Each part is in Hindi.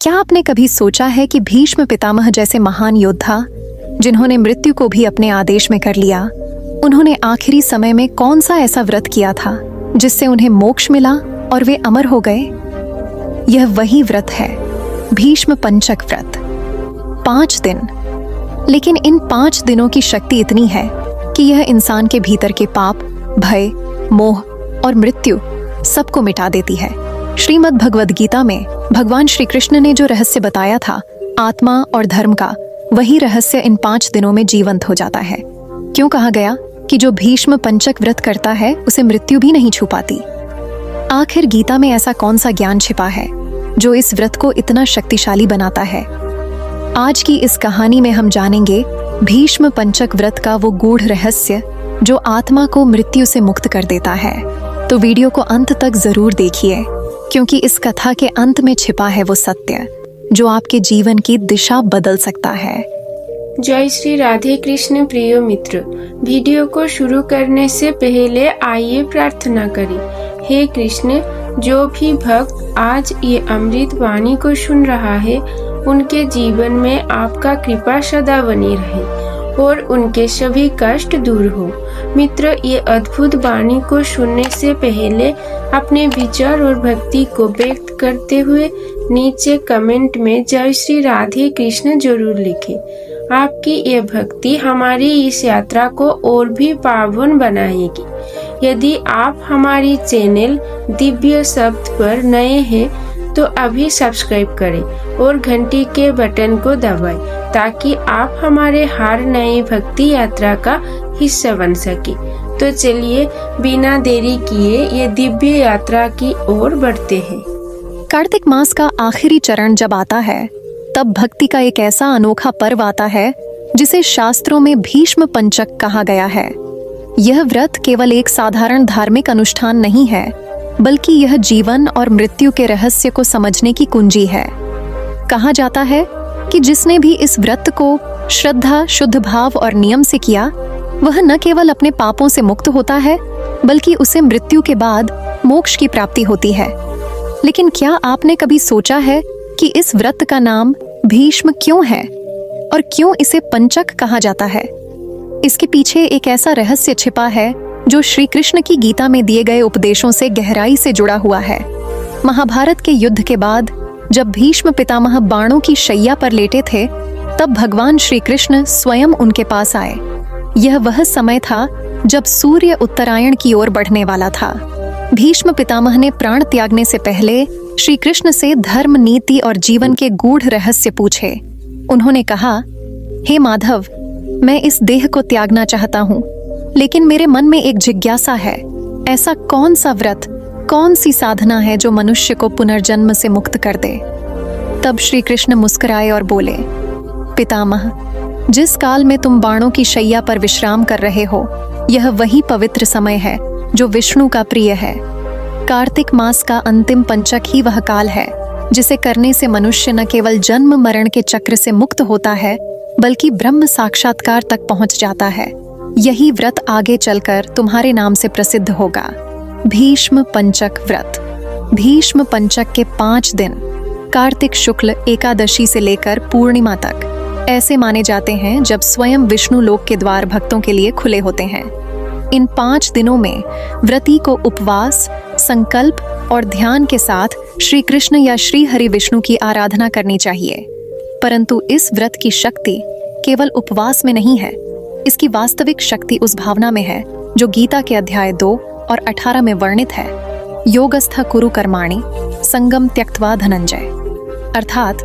क्या आपने कभी सोचा है कि भीष्म पितामह जैसे महान योद्धा, जिन्होंने मृत्यु को भी अपने आदेश में कर लिया, उन्होंने आखिरी समय में कौन सा ऐसा व्रत किया था जिससे उन्हें मोक्ष मिला और वे अमर हो गए? यह वही व्रत है, भीष्म पंचक व्रत। 5 दिन। लेकिन इन 5 दिनों की शक्ति इतनी है कि यह इंसान के भीतर के पाप, भय, मोह और मृत्यु सबको मिटा देती है। श्रीमद् भगवद गीता में भगवान श्री कृष्ण ने जो रहस्य बताया था आत्मा और धर्म का, वही रहस्य इन 5 दिनों में जीवंत हो जाता है। क्यों कहा गया कि जो भीष्म पंचक व्रत करता है उसे मृत्यु भी नहीं छू पाती? आखिर गीता में ऐसा कौन सा ज्ञान छिपा है जो इस व्रत को इतना शक्तिशाली बनाता है? आज की इस कहानी में हम जानेंगे भीष्म पंचक व्रत का वो गूढ़ रहस्य जो आत्मा को मृत्यु से मुक्त कर देता है। तो वीडियो को अंत तक जरूर देखिए, क्योंकि इस कथा के अंत में छिपा है वो सत्य जो आपके जीवन की दिशा बदल सकता है। जय श्री राधे कृष्ण। प्रिय मित्र, वीडियो को शुरू करने से पहले आइए प्रार्थना करें। हे कृष्ण, जो भी भक्त आज ये अमृत वाणी को सुन रहा है, उनके जीवन में आपका कृपा सदा बनी रहे और उनके सभी कष्ट दूर हो। मित्र, ये अद्भुत वाणी को सुनने से पहले अपने विचार और भक्ति को व्यक्त करते हुए नीचे कमेंट में जय श्री राधे कृष्ण जरूर लिखें। आपकी ये भक्ति हमारी इस यात्रा को और भी पावन बनाएगी। यदि आप हमारी चैनल दिव्य शब्द पर नए हैं तो अभी सब्सक्राइब करें और घंटी के बटन को दबाएं, ताकि आप हमारे हर नए भक्ति यात्रा का हिस्सा बन सके। तो चलिए बिना देरी किए ये दिव्य यात्रा की ओर बढ़ते हैं। कार्तिक मास का आखिरी चरण जब आता है, तब भक्ति का एक ऐसा अनोखा पर्व आता है जिसे शास्त्रों में भीष्म पंचक कहा गया है। यह व्रत केवल एक साधारण धार्मिक अनुष्ठान नहीं है, बल्कि यह जीवन और मृत्यु के रहस्य को समझने की कुंजी है। कहा जाता है कि जिसने भी इस व्रत को श्रद्धा, शुद्ध भाव और नियम से किया, वह न केवल अपने पापों से मुक्त होता है, बल्कि उसे मृत्यु के बाद मोक्ष की प्राप्ति होती है। लेकिन क्या आपने कभी सोचा है कि इस व्रत का नाम भीष्म क्यों है और क्यों इसे पंचक कहा जाता है? इसके पीछे एक ऐसा रहस्य छिपा है जो श्री कृष्ण की गीता में दिए गए उपदेशों से गहराई से जुड़ा हुआ है। महाभारत के युद्ध के बाद जब भीष्म पितामह बाणों की शैया पर लेटे थे, तब भगवान श्री कृष्ण स्वयं उनके पास आए। यह वह समय था जब सूर्य उत्तरायण की ओर बढ़ने वाला था। भीष्म पितामह ने प्राण त्यागने से पहले श्री कृष्ण से धर्म, नीति और जीवन के गूढ़ रहस्य पूछे। उन्होंने कहा, हे माधव, मैं इस देह को त्यागना चाहता हूँ, लेकिन मेरे मन में एक जिज्ञासा है। ऐसा कौन सा व्रत, कौन सी साधना है जो मनुष्य को पुनर्जन्म से मुक्त कर दे? तब श्री कृष्ण मुस्कुराए और बोले, पितामह, जिस काल में तुम बाणों की शैया पर विश्राम कर रहे हो, यह वही पवित्र समय है जो विष्णु का प्रिय है। कार्तिक मास का अंतिम पंचक ही वह काल है जिसे करने से मनुष्य न केवल जन्म मरण के चक्र से मुक्त होता है, बल्कि ब्रह्म साक्षात्कार तक पहुंच जाता है। यही व्रत आगे चलकर तुम्हारे नाम से प्रसिद्ध होगा, भीष्म पंचक व्रत। भीष्म पंचक के 5 दिन, कार्तिक शुक्ल एकादशी से लेकर पूर्णिमा तक, ऐसे माने जाते हैं जब स्वयं विष्णु लोक के द्वार भक्तों के लिए खुले होते हैं। इन 5 दिनों में व्रती को उपवास, संकल्प और ध्यान के साथ श्री कृष्ण या श्री हरि विष्णु की आराधना करनी चाहिए। परंतु इस व्रत की शक्ति केवल उपवास में नहीं है। इसकी वास्तविक शक्ति उस भावना में है जो गीता के अध्याय 2 और 18 में वर्णित है, योगस्थ कुरु कर्माणि संगम त्यक्त्वा धनंजय। अर्थात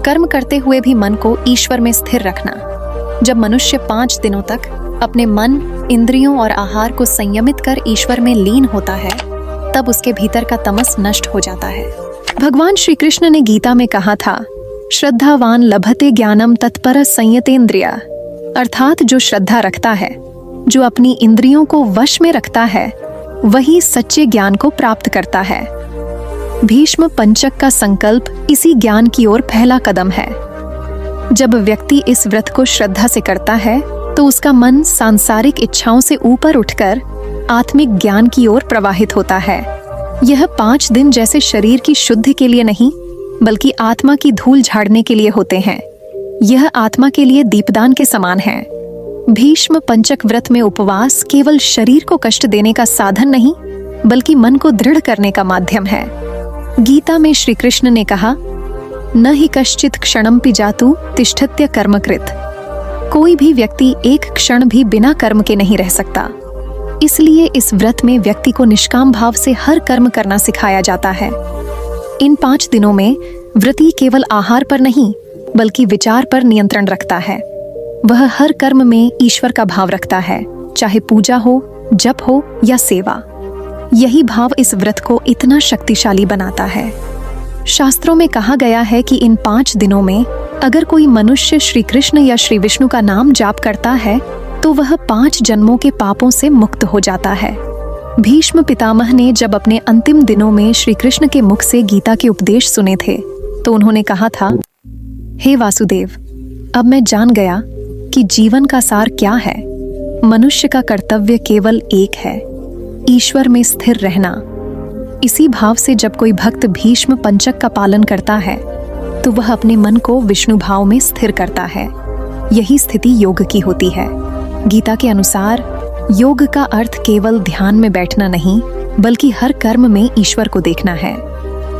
कर्म करते हुए भी मन को ईश्वर में स्थिर रखना। जब मनुष्य 5 दिनों तक अपने मन, इंद्रियों और आहार को संयमित कर ईश्वर में लीन होता है, तब उसके भीतर का तमस नष्ट हो जाता है। भगवान श्री कृष्ण ने गीता में कहा था, श्रद्धावान लभते ज्ञानम तत्पर संयतेन्द्रिया। अर्थात जो श्रद्धा रखता है, जो अपनी इंद्रियों को वश में रखता है, वही सच्चे ज्ञान को प्राप्त करता है। भीष्म पंचक का संकल्प इसी ज्ञान की ओर पहला कदम है। जब व्यक्ति इस व्रत को श्रद्धा से करता है, तो उसका मन सांसारिक इच्छाओं से ऊपर उठकर आत्मिक ज्ञान की ओर प्रवाहित होता है। यह 5 दिन जैसे शरीर की शुद्धि के लिए नहीं, बल्कि आत्मा की धूल झाड़ने के लिए होते हैं। यह आत्मा के लिए दीपदान के समान है। भीष्म पंचक व्रत में उपवास केवल शरीर को कष्ट देने का साधन नहीं, बल्कि मन को दृढ़ करने का माध्यम है। गीता में श्री कृष्ण ने कहा, न ही कश्चित क्षणम पि जातु तिष्ठत्य कर्मकृत। कोई भी व्यक्ति एक क्षण भी बिना कर्म के नहीं रह सकता। इसलिए इस व्रत में व्यक्ति को निष्काम भाव से हर कर्म करना सिखाया जाता है। इन 5 दिनों में व्रती केवल आहार पर नहीं, बल्कि विचार पर नियंत्रण रखता है। वह हर कर्म में ईश्वर का भाव रखता है, चाहे पूजा हो, जप हो या सेवा। यही भाव इस व्रत को इतना शक्तिशाली बनाता है। शास्त्रों में कहा गया है कि इन 5 दिनों में अगर कोई मनुष्य श्री कृष्ण या श्री विष्णु का नाम जाप करता है तो वह 5 जन्मों के पापों से मुक्त हो जाता है। भीष्म पितामह ने जब अपने अंतिम दिनों में श्री कृष्ण के मुख से गीता के उपदेश सुने थे तो उन्होंने कहा था, हे वासुदेव, अब मैं जान गया कि जीवन का सार क्या है। मनुष्य का कर्तव्य केवल एक है, ईश्वर में स्थिर रहना। इसी भाव से जब कोई भक्त भीष्म पंचक का पालन करता है तो वह अपने मन को विष्णु भाव में स्थिर करता है। यही स्थिति योग की होती है। गीता के अनुसार योग का अर्थ केवल ध्यान में बैठना नहीं, बल्कि हर कर्म में ईश्वर को देखना है।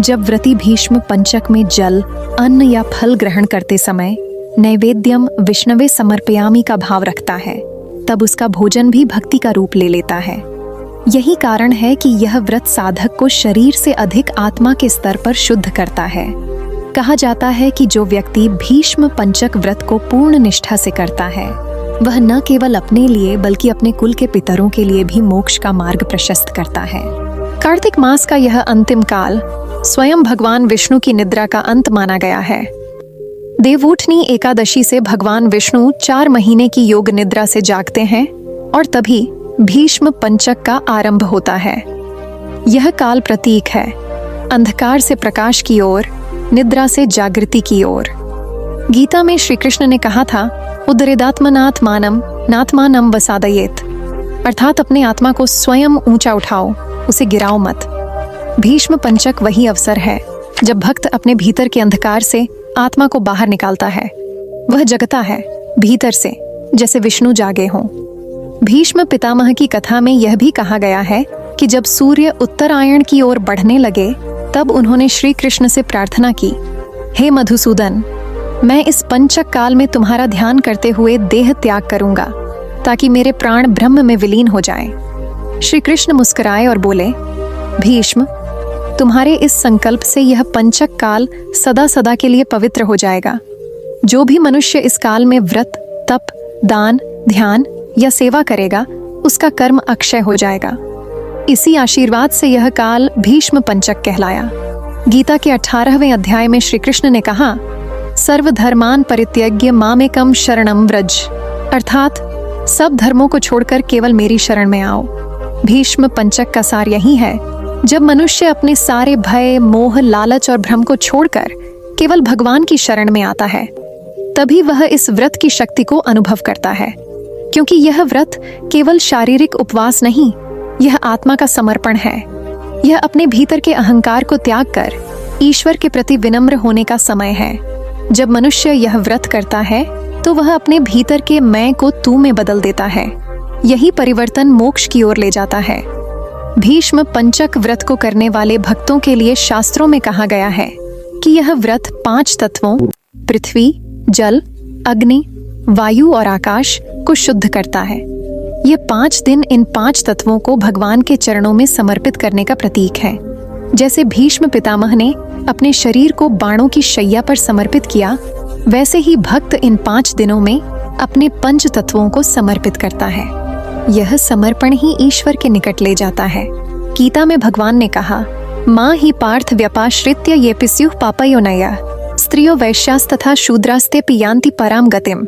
जब व्रती भीष्म पंचक में जल, अन्न या फल ग्रहण करते समय नैवेद्यम विष्णवे समर्पयामि का भाव रखता है, तब उसका भोजन भी भक्ति का रूप ले लेता है। यही कारण है कि यह व्रत साधक को शरीर से अधिक आत्मा के स्तर पर शुद्ध करता है। कहा जाता है कि जो व्यक्ति भीष्म पंचक व्रत को पूर्ण निष्ठा से करता है, वह न केवल अपने लिए बल्कि अपने कुल के पितरों के लिए भी मोक्ष का मार्ग प्रशस्त करता है। कार्तिक मास का यह अंतिम काल स्वयं भगवान विष्णु की निद्रा का अंत माना गया है। देवउठनी एकादशी से भगवान विष्णु 4 महीने की योग निद्रा से जागते हैं और तभी भीष्म पंचक का आरंभ होता है। यह काल प्रतीक है अंधकार से प्रकाश की ओर, निद्रा से जागृति की ओर। गीता में श्री कृष्ण ने कहा था, उद्धरेदात्मनात्मानम नात्मानम वसादयेत, अर्थात अपने आत्मा को स्वयं ऊंचा उठाओ, उसे गिराओ मत। भीष्म पंचक वही अवसर है जब भक्त अपने भीतर के अंधकार से आत्मा को बाहर निकालता है। वह जगता है भीतर से, जैसे विष्णु जागे हों। भीष्म पितामह की कथा में यह भी कहा गया है कि जब सूर्य उत्तरायण की ओर बढ़ने लगे तब उन्होंने श्री कृष्ण से प्रार्थना की, हे मधुसूदन, मैं इस पंचक काल में तुम्हारा ध्यान करते हुए देह त्याग करूंगा ताकि मेरे प्राण ब्रह्म में विलीन हो जाएं। श्री कृष्ण मुस्कुराए और बोले, भीष्म, तुम्हारे इस संकल्प से यह पंचक काल सदा सदा के लिए पवित्र हो जाएगा। जो भी मनुष्य इस काल में व्रत, तप, दान, ध्यान या सेवा करेगा, उसका कर्म अक्षय हो जाएगा। इसी आशीर्वाद से यह काल भीष्म पंचक कहलाया। गीता के 18वें अध्याय में श्री कृष्ण ने कहा, सर्वधर्मान परित्यज्य मामेकम शरणम व्रज, अर्थात सब धर्मों को छोड़कर केवल मेरी शरण में आओ। भीष्म पंचक का सार यही है, जब मनुष्य अपने सारे भय, मोह, लालच और भ्रम को छोड़कर केवल भगवान की शरण में आता है, तभी वह इस व्रत की शक्ति को अनुभव करता है। क्योंकि यह व्रत केवल शारीरिक उपवास नहीं, यह आत्मा का समर्पण है। यह अपने भीतर के अहंकार को त्याग कर ईश्वर के प्रति विनम्र होने का समय है। जब मनुष्य यह व्रत करता है तो वह अपने भीतर के मैं को तू में बदल देता है। यही परिवर्तन मोक्ष की ओर ले जाता है। भीष्म पंचक व्रत को करने वाले भक्तों के लिए शास्त्रों में कहा गया है कि यह व्रत 5 तत्वों पृथ्वी, जल, अग्नि, वायु और आकाश को शुद्ध करता है। ये 5 दिन इन 5 तत्वों को भगवान के चरणों में समर्पित करने का प्रतीक है। जैसे भीष्म पितामह ने अपने शरीर को बाणों की शैया पर समर्पित किया, वैसे ही भक्त इन 5 दिनों में अपने 5 तत्वों को समर्पित करता है। यह समर्पण ही ईश्वर के निकट ले जाता है। गीता में भगवान ने कहा, माँ ही पार्थ व्यपाश्रित्य ये पिस्युः पापयोनयः स्त्रियो वैश्यास तथा शूद्रास्ते पियांति पराम गतिम,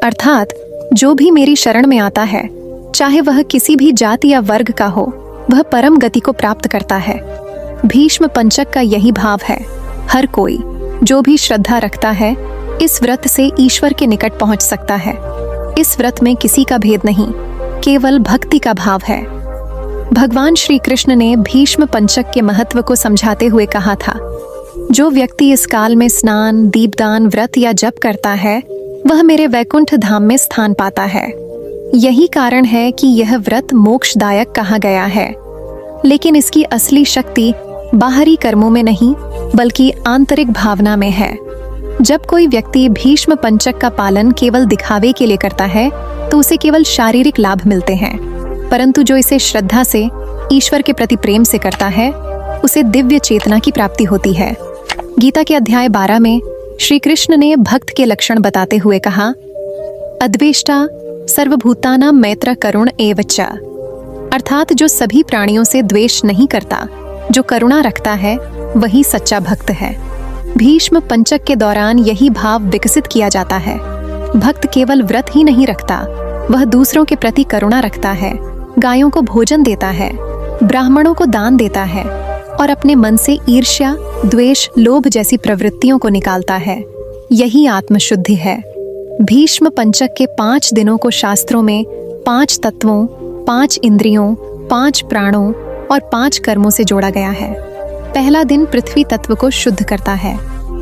अर्थात जो भी मेरी शरण में आता है, चाहे वह किसी भी जाति या वर्ग का हो, वह परम गति को प्राप्त करता है। भीष्म पंचक का यही भाव है। हर कोई जो भी श्रद्धा रखता है, इस व्रत से ईश्वर के निकट पहुंच सकता है। इस व्रत में किसी का भेद नहीं, केवल भक्ति का भाव है। भगवान श्री कृष्ण ने भीष्म पंचक के महत्व को समझाते हुए कहा था, जो व्यक्ति इस काल में स्नान, दीपदान, व्रत या जप करता है वह मेरे वैकुंठ धाम में स्थान पाता है। यही कारण है कि यह व्रत मोक्षदायक कहा गया है। लेकिन इसकी असली शक्ति बाहरी कर्मों में नहीं बल्कि आंतरिक भावना में है। जब कोई व्यक्ति भीष्म पंचक का पालन केवल दिखावे के लिए करता है तो उसे केवल शारीरिक लाभ मिलते हैं, परंतु जो इसे श्रद्धा से, ईश्वर के प्रति प्रेम से करता है उसे दिव्य चेतना की प्राप्ति होती है। गीता के अध्याय 12 में श्री कृष्ण ने भक्त के लक्षण बताते हुए कहा, अद्वेष्टा सर्वभूतानां मैत्र करुण एव च, अर्थात जो सभी प्राणियों से द्वेष नहीं करता, जो करुणा रखता है वही सच्चा भक्त है। भीष्म पंचक के दौरान यही भाव विकसित किया जाता है। भक्त केवल व्रत ही नहीं रखता, वह दूसरों के प्रति करुणा रखता है, गायों को भोजन देता है, ब्राह्मणों को दान देता है और अपने मन से ईर्ष्या, द्वेष, लोभ जैसी प्रवृत्तियों को निकालता है। यही आत्मशुद्धि है। भीष्म पंचक के 5 दिनों को शास्त्रों में 5 तत्वों, 5 इंद्रियों, 5 प्राणों और 5 कर्मों से जोड़ा गया है। पहला दिन पृथ्वी तत्व को शुद्ध करता है,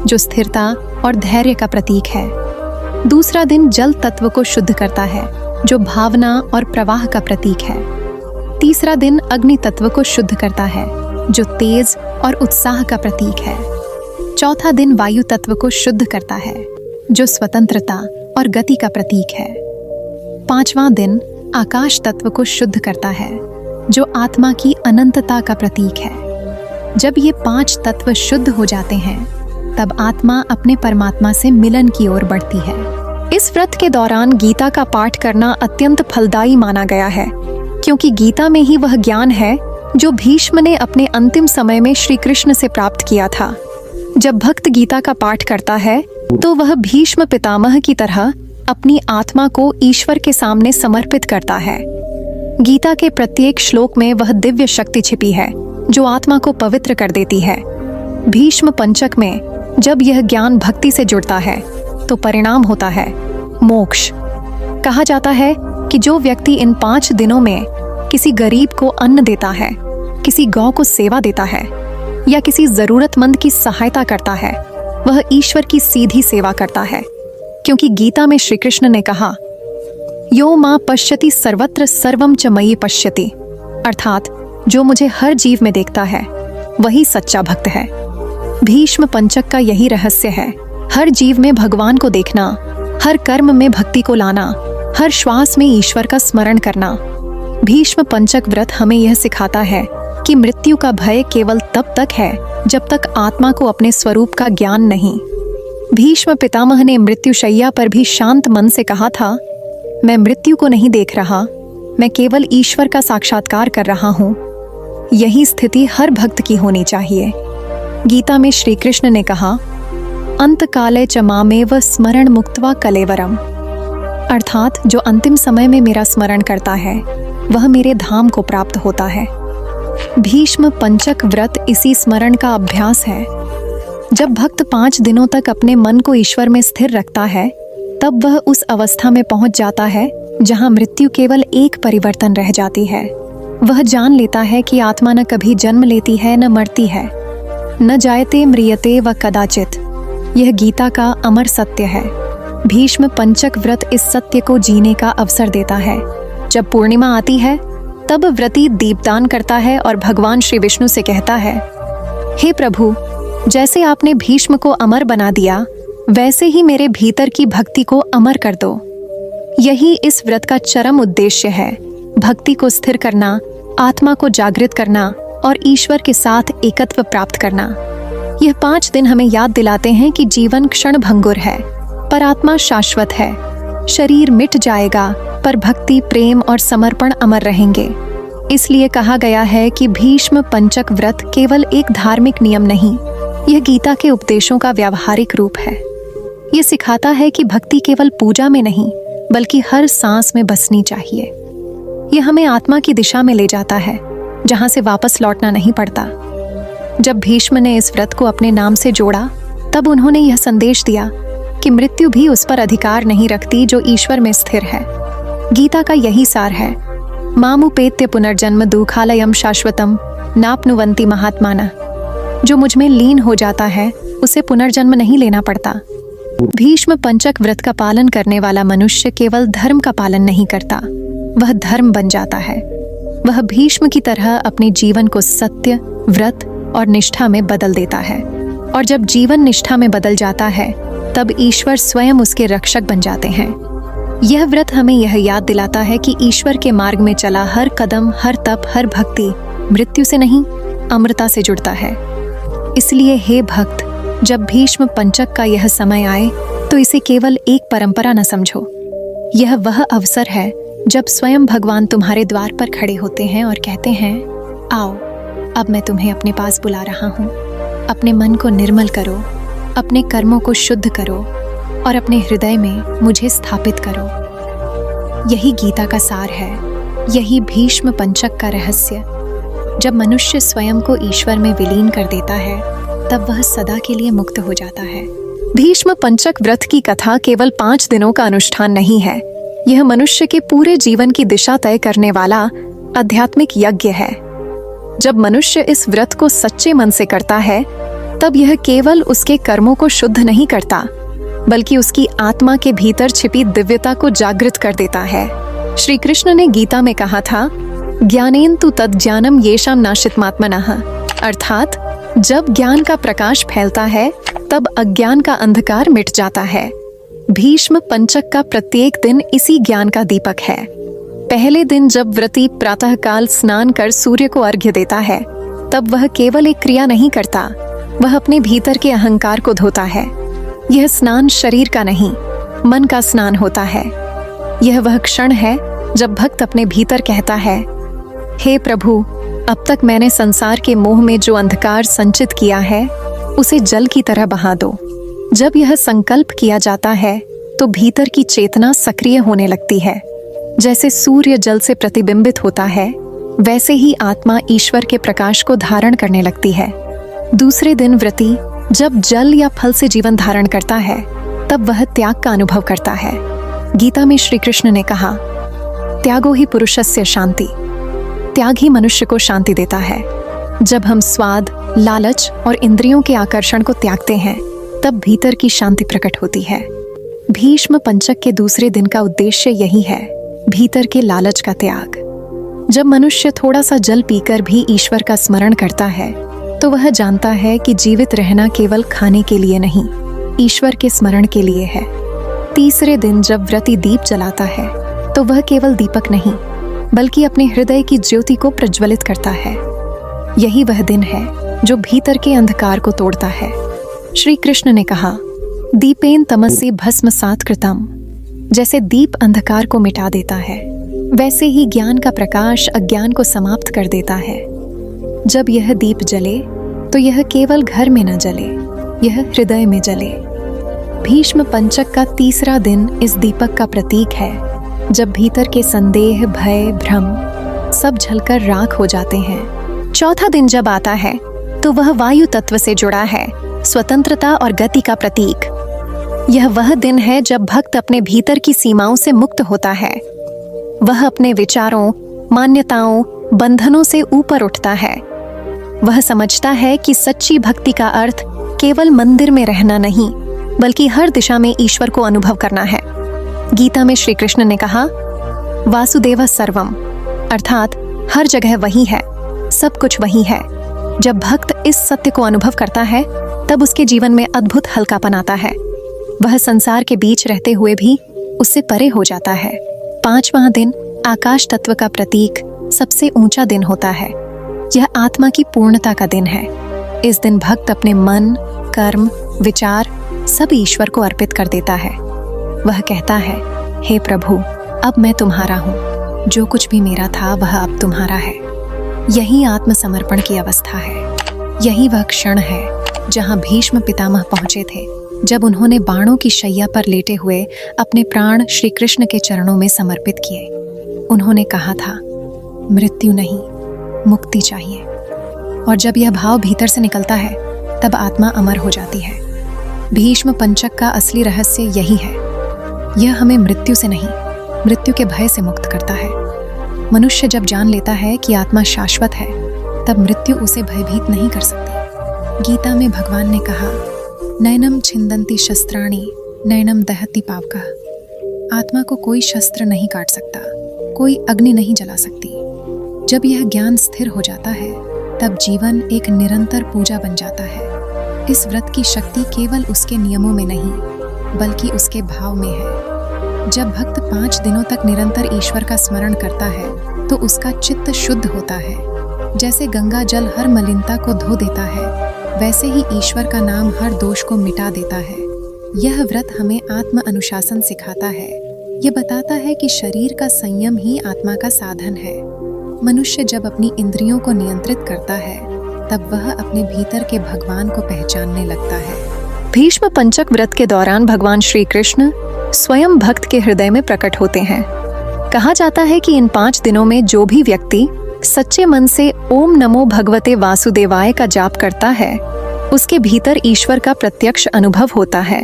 जो स्थिरता और धैर्य का प्रतीक है। दूसरा दिन जल तत्व को शुद्ध करता है, जो भावना और प्रवाह का प्रतीक है। तीसरा दिन अग्नि तत्व को शुद्ध करता है, जो तेज और उत्साह का प्रतीक है। चौथा दिन वायु तत्व को शुद्ध करता है, जो स्वतंत्रता और गति का प्रतीक है। पांचवां दिन आकाश तत्व को शुद्ध करता है, जो आत्मा की अनंतता का प्रतीक है। जब ये 5 तत्व शुद्ध हो जाते हैं तब आत्मा अपने परमात्मा से मिलन की ओर बढ़ती है। इस व्रत के दौरान गीता का पाठ करना अत्यंत फलदायी माना गया है, क्योंकि गीता में ही वह ज्ञान है जो भीष्म ने अपने अंतिम समय में श्री कृष्ण से प्राप्त किया था। जब भक्त गीता का पाठ करता है तो वह भीष्म पितामह की तरह अपनी आत्मा को ईश्वर के सामने समर्पित करता है। गीता के प्रत्येक श्लोक में वह दिव्य शक्ति छिपी है जो आत्मा को पवित्र कर देती है। भीष्म पंचक में जब यह ज्ञान भक्ति से जुड़ता है तो परिणाम होता है मोक्ष। कहा जाता है कि जो व्यक्ति इन 5 दिनों में किसी गरीब को अन्न देता है, किसी गौ को सेवा देता है या किसी जरूरतमंद की सहायता करता है, वह ईश्वर की सीधी सेवा करता है। क्योंकि गीता में श्री कृष्ण ने कहा, यो मां पश्यति सर्वत्र सर्वम च मयि पश्यति, अर्थात जो मुझे हर जीव में देखता है वही सच्चा भक्त है। भीष्म पंचक का यही रहस्य है, हर जीव में भगवान को देखना, हर कर्म में भक्ति को लाना, हर श्वास में ईश्वर का स्मरण करना। भीष्म पंचक व्रत हमें यह सिखाता है कि मृत्यु का भय केवल तब तक है जब तक आत्मा को अपने स्वरूप का ज्ञान नहीं। भीष्म पितामह ने मृत्युशैया पर भी शांत मन से कहा था, मैं मृत्यु को नहीं देख रहा, मैं केवल ईश्वर का साक्षात्कार कर रहा हूँ। यही स्थिति हर भक्त की होनी चाहिए। गीता में श्री कृष्ण ने कहा, अंत काले च मामेव स्मरण मुक्त्वा कलेवरम, अर्थात जो अंतिम समय में मेरा स्मरण करता है वह मेरे धाम को प्राप्त होता है। भीष्म पंचक व्रत इसी स्मरण का अभ्यास है। जब भक्त 5 दिनों तक अपने मन को ईश्वर में स्थिर रखता है तब वह उस अवस्था में पहुंच जाता है जहां मृत्यु केवल एक परिवर्तन रह जाती है। वह जान लेता है कि आत्मा न कभी जन्म लेती है न मरती है, न जायते म्रियते व कदाचित। यह गीता का अमर सत्य है। भीष्म पंचक व्रत इस सत्य को जीने का अवसर देता है। जब पूर्णिमा आती है तब व्रती दीपदान करता है और भगवान श्री विष्णु से कहता है, हे प्रभु, जैसे आपने भीष्म को अमर बना दिया वैसे ही मेरे भीतर की भक्ति को अमर कर दो। यही इस व्रत का चरम उद्देश्य है, भक्ति को स्थिर करना, आत्मा को जागृत करना और ईश्वर के साथ एकत्व प्राप्त करना। यह 5 दिन हमें याद दिलाते हैं कि जीवन क्षण भंगुर है पर आत्मा शाश्वत है। शरीर मिट जाएगा पर भक्ति, प्रेम और समर्पण अमर रहेंगे। इसलिए कहा गया है कि भीष्म पंचक व्रत केवल एक धार्मिक नियम नहीं, यह गीता के उपदेशों का व्यावहारिक रूप है। यह सिखाता है कि भक्ति केवल पूजा में नहीं बल्कि हर सांस में बसनी चाहिए। यह हमें आत्मा की दिशा में ले जाता है जहां से वापस लौटना नहीं पड़ता। जब भीष्म ने इस व्रत को अपने नाम से जोड़ा तब उन्होंने यह संदेश दिया कि मृत्यु भी उस पर अधिकार नहीं रखती जो ईश्वर में स्थिर है। गीता का यही सार है, मामुपेत्य पुनर्जन्म दुःखालयम शाश्वतम नाप्नुवन्ति महात्मानः। जो मुझ में लीन हो जाता है उसे पुनर्जन्म नहीं लेना पड़ता। भीष्म पंचक व्रत का पालन करने वाला मनुष्य केवल धर्म का पालन नहीं करता, वह धर्म बन जाता है। वह भीष्म की तरह अपने जीवन को सत्य, व्रत और निष्ठा में बदल देता है। और जब जीवन निष्ठा में बदल जाता है तब ईश्वर स्वयं उसके रक्षक बन जाते हैं। यह व्रत हमें यह याद दिलाता है कि ईश्वर के मार्ग में चला हर कदम, हर तप, हर भक्ति मृत्यु से नहीं, अमृता से जुड़ता है। इसलिए हे भक्त, जब भीष्म पंचक का यह समय आए तो इसे केवल एक परंपरा न समझो। यह वह अवसर है जब स्वयं भगवान तुम्हारे द्वार पर खड़े होते हैं और कहते हैं, आओ, अब मैं तुम्हें अपने पास बुला रहा हूँ। अपने मन को निर्मल करो, अपने कर्मों को शुद्ध करो और अपने हृदय में मुझे स्थापित करो। यही गीता का सार है, यही भीष्म पंचक का रहस्य। जब मनुष्य स्वयं को ईश्वर में विलीन कर देता है तब वह सदा के लिए मुक्त हो जाता है। भीष्म पंचक व्रत की कथा केवल 5 दिनों का अनुष्ठान नहीं है, यह मनुष्य के पूरे जीवन की दिशा तय करने वाला आध्यात्मिक यज्ञ है। जब मनुष्य इस व्रत को सच्चे मन से करता है तब यह केवल उसके कर्मों को शुद्ध नहीं करता, बल्कि उसकी आत्मा के भीतर छिपी दिव्यता को जागृत कर देता है। श्री कृष्ण ने गीता में कहा था, ज्ञानेन तु तद ज्ञानम येषाम नाशितमात्मनः, अर्थात जब ज्ञान का प्रकाश फैलता है तब अज्ञान का अंधकार मिट जाता है। भीष्म पंचक का प्रत्येक दिन इसी ज्ञान का दीपक है। पहले दिन जब व्रती प्रातःकाल स्नान कर सूर्य को अर्घ्य देता है तब वह केवल एक क्रिया नहीं करता, वह अपने भीतर के अहंकार को धोता है। यह स्नान शरीर का नहीं, मन का स्नान होता है। यह वह क्षण है जब भक्त अपने भीतर कहता है, हे प्रभु, अब तक मैंने संसार के मोह में जो अंधकार संचित किया है उसे जल की तरह बहा दो। जब यह संकल्प किया जाता है तो भीतर की चेतना सक्रिय होने लगती है। जैसे सूर्य जल से प्रतिबिंबित होता है, वैसे ही आत्मा ईश्वर के प्रकाश को धारण करने लगती है। दूसरे दिन व्रती जब जल या फल से जीवन धारण करता है तब वह त्याग का अनुभव करता है। गीता में श्री कृष्ण ने कहा, त्यागो ही पुरुषस्य शांति, त्याग ही मनुष्य को शांति देता है। जब हम स्वाद, लालच और इंद्रियों के आकर्षण को त्यागते हैं तब भीतर की शांति प्रकट होती है। भीष्म पंचक के दूसरे दिन का उद्देश्य यही है, भीतर के लालच का त्याग। जब मनुष्य थोड़ा सा जल पीकर भी ईश्वर का स्मरण करता है तो वह जानता है कि जीवित रहना केवल खाने के लिए नहीं, ईश्वर के स्मरण के लिए है। तीसरे दिन जब व्रती दीप जलाता है तो वह केवल दीपक नहीं, बल्कि अपने हृदय की ज्योति को प्रज्वलित करता है। यही वह दिन है जो भीतर के अंधकार को तोड़ता है। श्री कृष्ण ने कहा, दीपेन तमसि भस्मसात् कृतम्, जैसे दीप अंधकार को मिटा देता है वैसे ही ज्ञान का प्रकाश अज्ञान को समाप्त कर देता है। जब यह दीप जले तो यह केवल घर में न जले, यह हृदय में जले। भीष्म पंचक का तीसरा दिन इस दीपक का प्रतीक है, जब भीतर के संदेह, भय, भ्रम सब जलकर राख हो जाते हैं। चौथा दिन जब आता है तो वह वायु तत्व से जुड़ा है, स्वतंत्रता और गति का प्रतीक। यह वह दिन है जब भक्त अपने भीतर की सीमाओं से मुक्त होता है। वह अपने विचारों, मान्यताओं, बंधनों से ऊपर उठता है। वह समझता है कि सच्ची भक्ति का अर्थ केवल मंदिर में रहना नहीं, बल्कि हर दिशा में ईश्वर को अनुभव करना है। गीता में श्री कृष्ण ने कहा, वासुदेव सर्वम, अर्थात हर जगह वही है, सब कुछ वही है। जब भक्त इस सत्य को अनुभव करता है तब उसके जीवन में अद्भुत हल्कापन आता है। वह संसार के बीच रहते हुए भी उससे परे हो जाता है। पांचवां दिन आकाश तत्व का प्रतीक सबसे ऊंचा दिन होता है। यह आत्मा की पूर्णता का दिन है। इस दिन भक्त अपने मन, कर्म, विचार सब ईश्वर को अर्पित कर देता है। वह कहता है, हे प्रभु, अब मैं तुम्हारा हूँ, जो कुछ भी मेरा था वह अब तुम्हारा है। यही आत्मसमर्पण की अवस्था है। यही वह क्षण है जहाँ भीष्म पितामह पहुंचे थे, जब उन्होंने बाणों की शैया पर लेटे हुए अपने प्राण श्री कृष्ण के चरणों में समर्पित किए। उन्होंने कहा था, मृत्यु नहीं, मुक्ति चाहिए। और जब यह भाव भीतर से निकलता है तब आत्मा अमर हो जाती है। भीष्म पंचक का असली रहस्य यही है। यह हमें मृत्यु से नहीं, मृत्यु के भय से मुक्त करता है। मनुष्य जब जान लेता है कि आत्मा शाश्वत है, तब मृत्यु उसे भयभीत नहीं कर सकती। गीता में भगवान ने कहा, नैनम छिंदन्ति शस्त्राणि नैनम दहति पावकः। आत्मा को कोई शस्त्र नहीं काट सकता, कोई अग्नि नहीं जला सकती। जब यह ज्ञान स्थिर हो जाता है तब जीवन एक निरंतर पूजा बन जाता है। इस व्रत की शक्ति केवल उसके नियमों में नहीं बल्कि उसके भाव में है। जब भक्त 5 दिनों तक निरंतर ईश्वर का स्मरण करता है तो उसका चित्त शुद्ध होता है। जैसे गंगा जल हर मलिनता को धो देता है, वैसे ही ईश्वर का नाम हर दोष को मिटा देता है। यह व्रत हमें आत्म अनुशासन सिखाता है। यह बताता है कि शरीर का संयम ही आत्मा का साधन है। मनुष्य जब अपनी इंद्रियों को नियंत्रित करता है तब वह अपने भीतर के भगवान को पहचानने लगता है। भीष्म पंचक व्रत के दौरान भगवान श्री कृष्ण स्वयं भक्त के हृदय में प्रकट होते हैं। कहा जाता है कि इन 5 दिनों में जो भी व्यक्ति सच्चे मन से ओम नमो भगवते वासुदेवाय का जाप करता है, उसके भीतर ईश्वर का प्रत्यक्ष अनुभव होता है।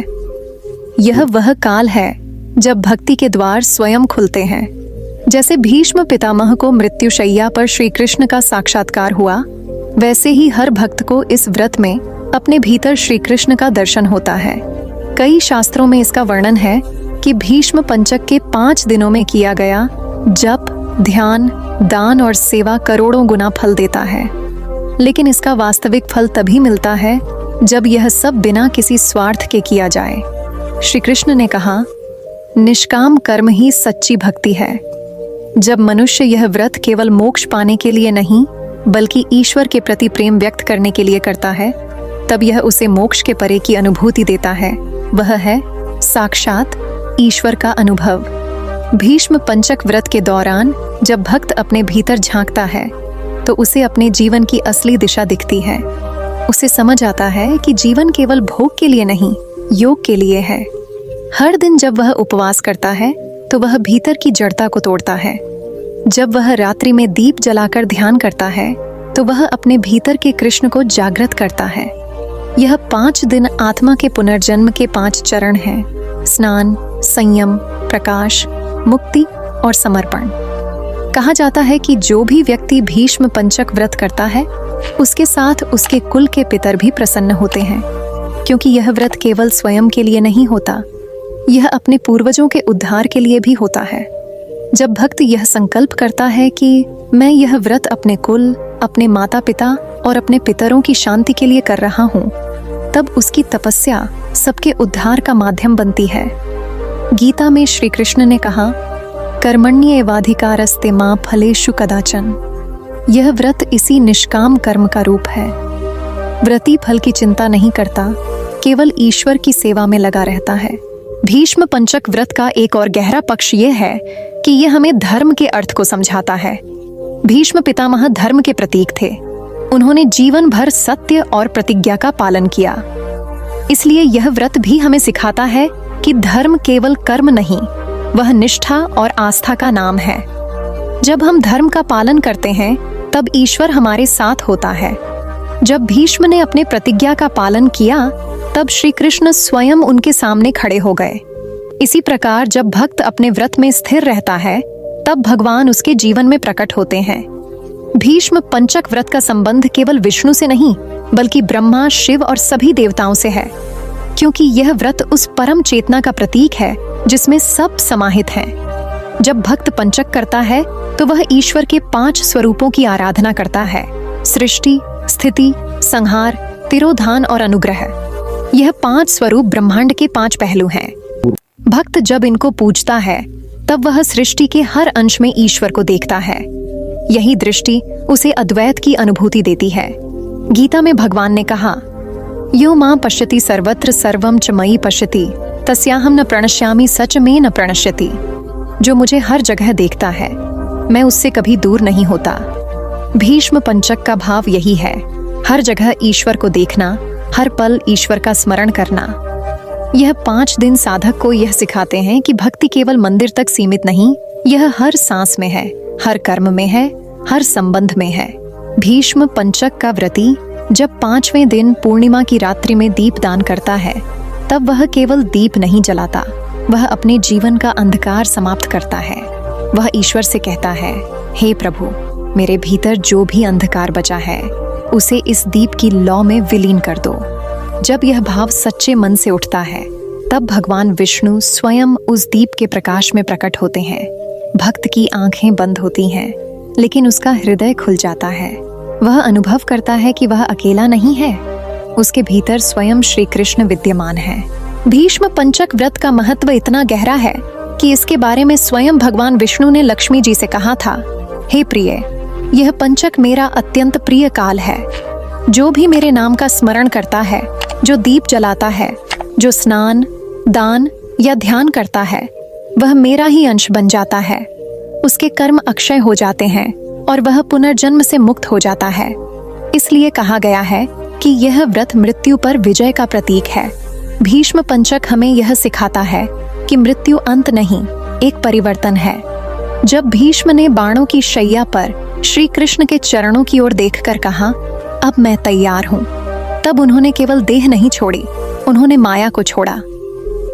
यह वह काल है जब भक्ति के द्वार स्वयं खुलते हैं। जैसे भीष्म पितामह को मृत्युशैया पर श्री कृष्ण का साक्षात्कार हुआ, वैसे ही हर भक्त को इस व्रत में अपने भीतर श्री कृष्ण का दर्शन होता है। कई शास्त्रों में इसका वर्णन है कि भीष्म पंचक के 5 दिनों में किया गया जप, ध्यान, दान और सेवा करोड़ों गुना फल देता है। लेकिन इसका वास्तविक फल तभी मिलता है जब यह सब बिना किसी स्वार्थ के किया जाए। श्री कृष्ण ने कहा, निष्काम कर्म ही सच्ची भक्ति है। जब मनुष्य यह व्रत केवल मोक्ष पाने के लिए नहीं बल्कि ईश्वर के प्रति प्रेम व्यक्त करने के लिए करता है, तब यह उसे मोक्ष के परे की अनुभूति देता है। वह है साक्षात ईश्वर का अनुभव। भीष्म पंचक व्रत के दौरान जब भक्त अपने भीतर झांकता है तो उसे अपने जीवन की असली दिशा दिखती है। उसे समझ आता है कि जीवन केवल भोग के लिए नहीं, योग के लिए है। हर दिन जब वह उपवास करता है तो वह भीतर की जड़ता को तोड़ता है। जब वह रात्रि में दीप जलाकर ध्यान करता है तो वह अपने भीतर के कृष्ण को जागृत करता है। यह 5 दिन आत्मा के पुनर्जन्म के 5 चरण हैं: स्नान, संयम, प्रकाश, मुक्ति और समर्पण। कहा जाता है कि जो भी व्यक्ति भीष्म पंचक व्रत करता है उसके साथ उसके कुल के पितर भी प्रसन्न होते हैं, क्योंकि यह व्रत केवल स्वयं के लिए नहीं होता, यह अपने पूर्वजों के उद्धार के लिए भी होता है। जब भक्त यह संकल्प करता है कि मैं यह व्रत अपने कुल, अपने माता पिता और अपने पितरों की शांति के लिए कर रहा हूँ, तब उसकी तपस्या सबके उद्धार का माध्यम बनती है। गीता में श्री कृष्ण ने कहा, कर्मण्येवाधिकारस्ते मा फलेषु कदाचन। यह व्रत इसी निष्काम कर्म का रूप है। व्रती फल की चिंता नहीं करता, केवल ईश्वर की सेवा में लगा रहता है। भीष्म पंचक व्रत का एक और गहरा पक्ष यह है कि यह हमें धर्म के अर्थ को समझाता है। भीष्म पितामह धर्म के प्रतीक थे। उन्होंने जीवन भर सत्य और प्रतिज्ञा का पालन किया। इसलिए यह व्रत भी हमें सिखाता है कि धर्म केवल कर्म नहीं, वह निष्ठा और आस्था का नाम है। जब हम धर्म का पालन करते हैं तब ईश्वर हमारे साथ होता है। जब भीष्म ने अपने प्रतिज्ञा का पालन किया तब श्री कृष्ण स्वयं उनके सामने खड़े हो गए। इसी प्रकार जब भक्त अपने व्रत में स्थिर रहता है तब भगवान उसके जीवन में प्रकट होते हैं। भीष्म पंचक व्रत का संबंध केवल विष्णु से नहीं बल्कि ब्रह्मा, शिव और सभी देवताओं से है, क्योंकि यह व्रत उस परम चेतना का प्रतीक है जिसमें सब समाहित हैं। जब भक्त पंचक करता है तो वह ईश्वर के 5 स्वरूपों की आराधना करता है: सृष्टि, स्थिति, संहार, तिरोधान और अनुग्रह। यह 5 स्वरूप ब्रह्मांड के 5 पहलू हैं। भक्त जब इनको पूजता है तब वह सृष्टि के हर अंश में ईश्वर को देखता है। यही दृष्टि उसे अद्वैत की अनुभूति देती है। गीता में भगवान ने कहा, यो मां पश्यति सर्वत्र सर्वं च मयि पश्यति तस्याहं न प्रणश्यामि सच में न प्रणश्यति। जो मुझे हर जगह देखता है, मैं उससे कभी दूर नहीं होता। भीष्म पंचक का भाव यही है, हर जगह ईश्वर को देखना, हर पल ईश्वर का स्मरण करना। यह 5 दिन साधक को यह सिखाते हैं कि भक्ति केवल मंदिर तक सीमित नहीं, यह हर सांस में है, हर कर्म में है, हर संबंध में है। भीष्म पंचक का व्रती जब 5वें दिन पूर्णिमा की रात्रि में दीप दान करता है तब वह केवल दीप नहीं जलाता, वह अपने जीवन का अंधकार समाप्त करता है। वह ईश्वर से कहता है, हे प्रभु, मेरे भीतर जो भी अंधकार बचा है उसे इस दीप की लौ में विलीन कर दो। जब यह भाव सच्चे मन से उठता है तब भगवान विष्णु स्वयं उस दीप के प्रकाश में प्रकट होते हैं। भक्त की आंखें बंद होती हैं, लेकिन उसका हृदय खुल जाता है। वह अनुभव करता है कि वह अकेला नहीं है, उसके भीतर स्वयं श्री कृष्ण विद्यमान है। भीष्म पंचक व्रत का महत्व इतना गहरा है कि इसके बारे में स्वयं भगवान विष्णु ने लक्ष्मी जी से कहा था, हे प्रिय, यह पंचक मेरा अत्यंत प्रिय काल है। जो भी मेरे नाम का स्मरण करता है, जो दीप जलाता है, जो स्नान, दान या ध्यान करता है, वह मेरा ही अंश बन जाता है। उसके कर्म अक्षय हो जाते हैं और वह पुनर्जन्म से मुक्त हो जाता है। इसलिए कहा गया है कि यह व्रत मृत्यु पर विजय का प्रतीक है। भीष्म पंचक हमें यह सिखाता है कि मृत्यु अंत नहीं, एक परिवर्तन है। जब भीष्म ने बाणों की शैया पर श्री कृष्ण के चरणों की ओर देखकर कहा, अब मैं तैयार हूँ, तब उन्होंने केवल देह नहीं छोड़ी, उन्होंने माया को छोड़ा।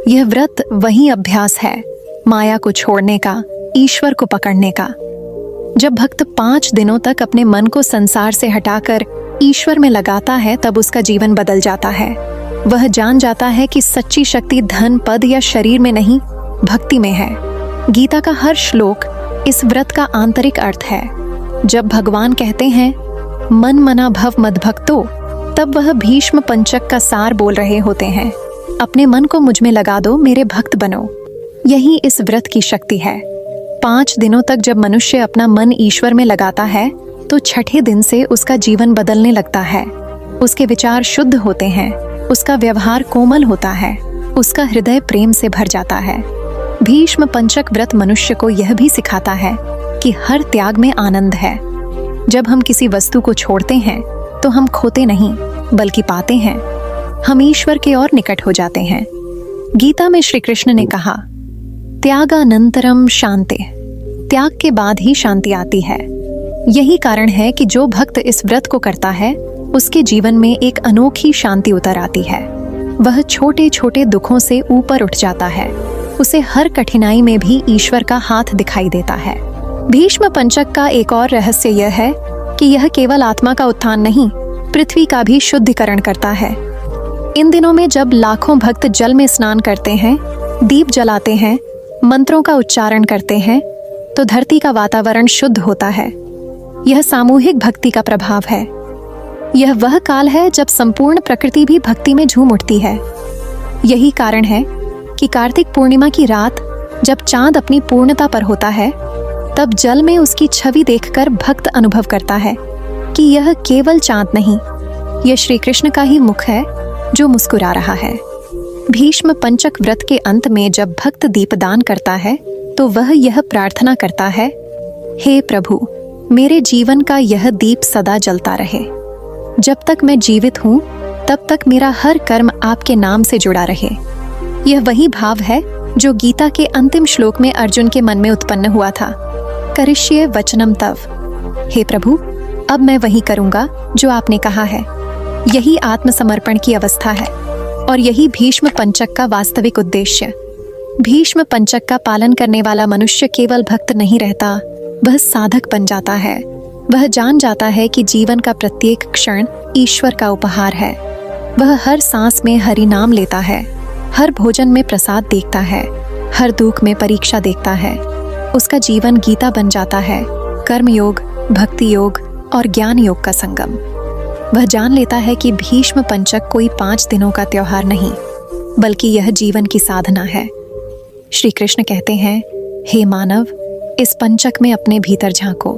यह व्रत वही अभ्यास है, माया को छोड़ने का, ईश्वर को पकड़ने का। जब भक्त 5 दिनों तक अपने मन को संसार से हटाकर ईश्वर में लगाता है, तब उसका जीवन बदल जाता है। वह जान जाता है कि सच्ची शक्ति धन, पद या शरीर में नहीं, भक्ति में है। गीता का हर श्लोक इस व्रत का आंतरिक अर्थ है। जब भगवान कहते हैं, मन मना भव मद्भक्तो, तब वह भीष्म पंचक का सार बोल रहे होते हैं। अपने मन को मुझ में लगा दो, मेरे भक्त बनो। यही इस व्रत की शक्ति है। 5 दिनों तक जब मनुष्य अपना मन ईश्वर में लगाता है, तो छठे दिन से उसका जीवन बदलने लगता है। उसके विचार शुद्ध होते हैं, उसका व्यवहार कोमल होता है, उसका हृदय प्रेम से भर जाता है। भीष्म पंचक व्रत मनुष्य को यह भी सिखाता है कि हर त्याग में आनंद है। जब हम किसी वस्तु को छोड़ते हैं तो हम खोते नहीं, बल्कि पाते हैं। हम ईश्वर के और निकट हो जाते हैं। गीता में श्री कृष्ण ने कहा, त्यागानंतरम शांति, त्याग के बाद ही शांति आती है। यही कारण है कि जो भक्त इस व्रत को करता है, उसके जीवन में एक अनोखी शांति उतर आती है। वह छोटे छोटे दुखों से ऊपर उठ जाता है। उसे हर कठिनाई में भी ईश्वर का हाथ दिखाई देता है। भीष्म पंचक का एक और रहस्य यह है कि यह केवल आत्मा का उत्थान नहीं, पृथ्वी का भी शुद्धिकरण करता है। इन दिनों में जब लाखों भक्त जल में स्नान करते हैं, दीप जलाते हैं, मंत्रों का उच्चारण करते हैं, तो धरती का वातावरण शुद्ध होता है। यह सामूहिक भक्ति का प्रभाव है। यह वह काल है जब संपूर्ण प्रकृति भी भक्ति में झूम उठती है। यही कारण है कि कार्तिक पूर्णिमा की रात जब चांद अपनी पूर्णता पर होता है, तब जल में उसकी छवि देखकर भक्त अनुभव करता है कि यह केवल चांद नहीं, यह श्री कृष्ण का ही मुख है जो मुस्कुरा रहा है। भीष्म पंचक व्रत के अंत में जब भक्त दीपदान करता है, तो वह यह प्रार्थना करता है, हे प्रभु, मेरे जीवन का यह दीप सदा जलता रहे। जब तक मैं जीवित हूँ, तब तक मेरा हर कर्म आपके नाम से जुड़ा रहे। यह वही भाव है जो गीता के अंतिम श्लोक में अर्जुन के मन में उत्पन्न हुआ था, करिष्ये वचनम तव। हे प्रभु, अब मैं वही करूंगा जो आपने कहा है। यही आत्मसमर्पण की अवस्था है और यही भीष्म पंचक का वास्तविक उद्देश्य। भीष्म पंचक का पालन करने वाला मनुष्य केवल भक्त नहीं रहता, वह साधक बन जाता है। वह जान जाता है कि जीवन का प्रत्येक क्षण ईश्वर का उपहार है। वह हर सांस में हरि नाम लेता है, हर भोजन में प्रसाद देखता है, हर दुख में परीक्षा देखता है। उसका जीवन गीता बन जाता है, कर्म योग, भक्ति योग और ज्ञान योग का संगम। वह जान लेता है कि भीष्म पंचक कोई 5 दिनों का त्योहार नहीं, बल्कि यह जीवन की साधना है। श्री कृष्ण कहते हैं, हे मानव, इस पंचक में अपने भीतर झांको।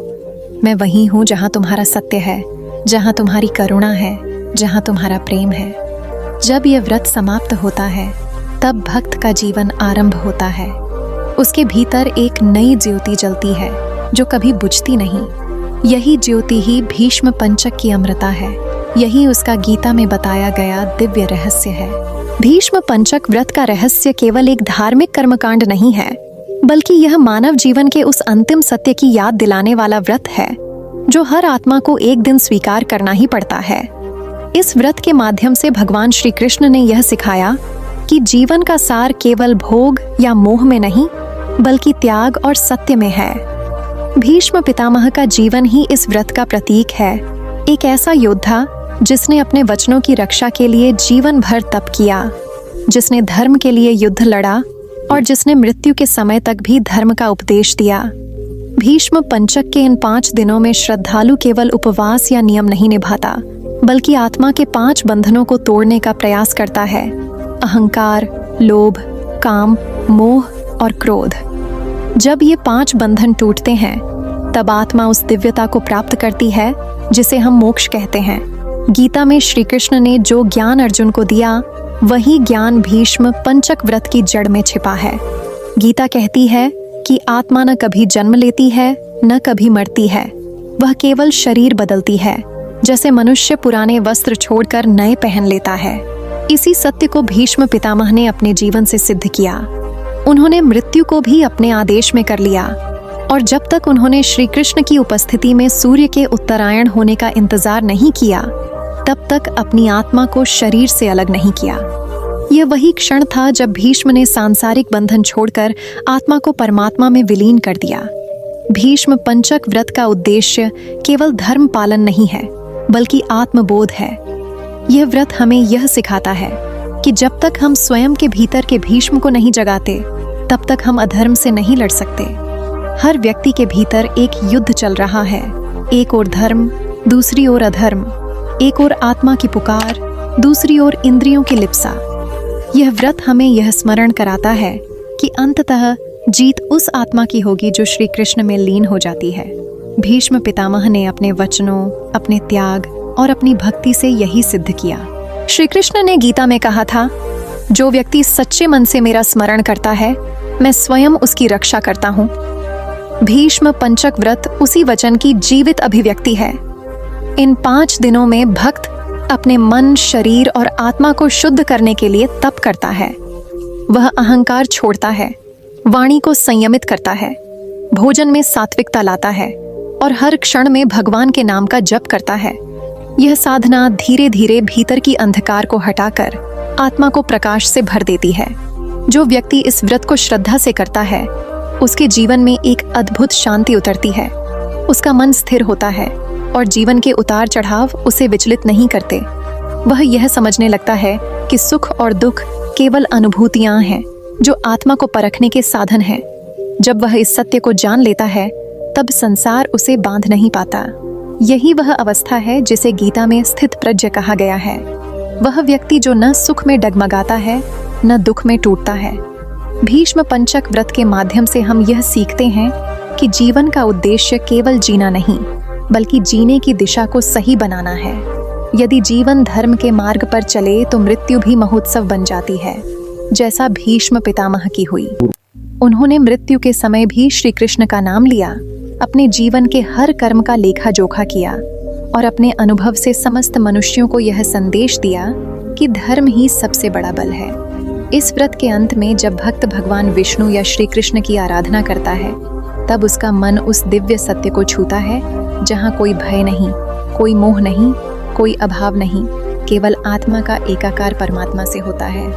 मैं वही हूँ जहाँ तुम्हारा सत्य है, जहाँ तुम्हारी करुणा है, जहाँ तुम्हारा प्रेम है। जब यह व्रत समाप्त होता है, तब भक्त का जीवन आरंभ होता है। उसके भीतर एक नई ज्योति जलती है जो कभी बुझती नहीं। यही ज्योति ही भीष्म पंचक की अमृता है। यही उसका गीता में बताया गया दिव्य रहस्य है। भीष्म पंचक व्रत का रहस्य केवल एक धार्मिक कर्मकांड नहीं है, बल्कि यह मानव जीवन के उस अंतिम सत्य की याद दिलाने वाला व्रत है जो हर आत्मा को एक दिन स्वीकार करना ही पड़ता है। इस व्रत के माध्यम से भगवान श्री कृष्ण ने यह सिखाया कि जीवन का सार केवल भोग या मोह में नहीं, बल्कि त्याग और सत्य में है। भीष्म पितामह का जीवन ही इस व्रत का प्रतीक है। एक ऐसा योद्धा जिसने अपने वचनों की रक्षा के लिए जीवन भर तप किया, जिसने धर्म के लिए युद्ध लड़ा और जिसने मृत्यु के समय तक भी धर्म का उपदेश दिया। भीष्म पंचक के इन 5 दिनों में श्रद्धालु केवल उपवास या नियम नहीं निभाता, बल्कि आत्मा के 5 बंधनों को तोड़ने का प्रयास करता है: अहंकार, लोभ, काम, मोह और क्रोध। जब ये 5 बंधन टूटते हैं, तब आत्मा उस दिव्यता को प्राप्त करती है जिसे हम मोक्ष कहते हैं। गीता में श्री कृष्ण ने जो ज्ञान अर्जुन को दिया, वही ज्ञान भीष्म पंचक व्रत की जड़ में छिपा है। गीता कहती है कि आत्मा न कभी जन्म लेती है, न कभी मरती है, वह केवल शरीर बदलती है, जैसे मनुष्य पुराने वस्त्र छोड़कर नए पहन लेता है। इसी सत्य को भीष्म पितामह ने अपने जीवन से सिद्ध किया। उन्होंने मृत्यु को भी अपने आदेश में कर लिया, और जब तक उन्होंने श्री कृष्ण की उपस्थिति में सूर्य के उत्तरायण होने का इंतजार नहीं किया, तब तक अपनी आत्मा को शरीर से अलग नहीं किया। यह वही क्षण था जब भीष्म ने सांसारिक बंधन छोड़कर आत्मा को परमात्मा में विलीन कर दिया। भीष्म पंचक व्रत का उद्देश्य केवल धर्म पालन नहीं है, बल्कि आत्मबोध है। यह व्रत हमें यह सिखाता है कि जब तक हम स्वयं के भीतर के भीष्म को नहीं जगाते, तब तक हम अधर्म से नहीं लड़ सकते। हर व्यक्ति के भीतर एक युद्ध चल रहा है, एक ओर धर्म, दूसरी ओर अधर्म, एक ओर आत्मा की पुकार, दूसरी ओर इंद्रियों की लिप्सा। यह व्रत हमें यह स्मरण कराता है कि अंततः जीत उस आत्मा की होगी जो श्री कृष्ण में लीन हो जाती है। भीष्म पितामह ने अपने वचनों, अपने त्याग और अपनी भक्ति से यही सिद्ध किया। श्री कृष्ण ने गीता में कहा था, जो व्यक्ति सच्चे मन से मेरा स्मरण करता है, मैं स्वयं उसकी रक्षा करता हूँ। भीष्म पंचक व्रत उसी वचन की जीवित अभिव्यक्ति है। इन 5 दिनों में भक्त अपने मन, शरीर और आत्मा को शुद्ध करने के लिए तप करता है। वह अहंकार छोड़ता है, वाणी को संयमित करता है, भोजन में सात्विकता लाता है और हर क्षण में भगवान के नाम का जप करता है। यह साधना धीरे धीरे भीतर की अंधकार को हटाकर आत्मा को प्रकाश से भर देती है। जो व्यक्ति इस व्रत को श्रद्धा से करता है, उसके जीवन में एक अद्भुत शांति उतरती है। उसका मन स्थिर होता है और जीवन के उतार चढ़ाव उसे विचलित नहीं करते। वह यह समझने लगता है कि सुख और दुख केवल अनुभूतियां हैं, जो आत्मा को परखने के साधन हैं। जब वह इस सत्य को जान लेता है, तब संसार उसे बांध नहीं पाता। यही वह अवस्था है जिसे गीता में स्थित प्रज्ञ कहा गया है। वह व्यक्ति जो न सुख में डगमगाता है, न दुख में टूटता है। भीष्म पंचक व्रत के माध्यम से हम यह सीखते हैं कि जीवन का उद्देश्य केवल जीना नहीं, बल्कि जीने की दिशा को सही बनाना है। यदि जीवन धर्म के मार्ग पर चले तो मृत्यु भी महोत्सव बन जाती है, जैसा भीष्म पितामह की हुई। उन्होंने मृत्यु के समय भी श्री कृष्ण का नाम लिया, अपने जीवन के हर कर्म का लेखा जोखा किया और अपने अनुभव से समस्त मनुष्यों को यह संदेश दिया कि धर्म ही सबसे बड़ा बल है। इस व्रत के अंत में जब भक्त भगवान विष्णु या श्री कृष्ण की आराधना करता है, तब उसका मन उस दिव्य सत्य को छूता है जहाँ कोई भय नहीं, कोई मोह नहीं, कोई अभाव नहीं, केवल आत्मा का एकाकार परमात्मा से होता है।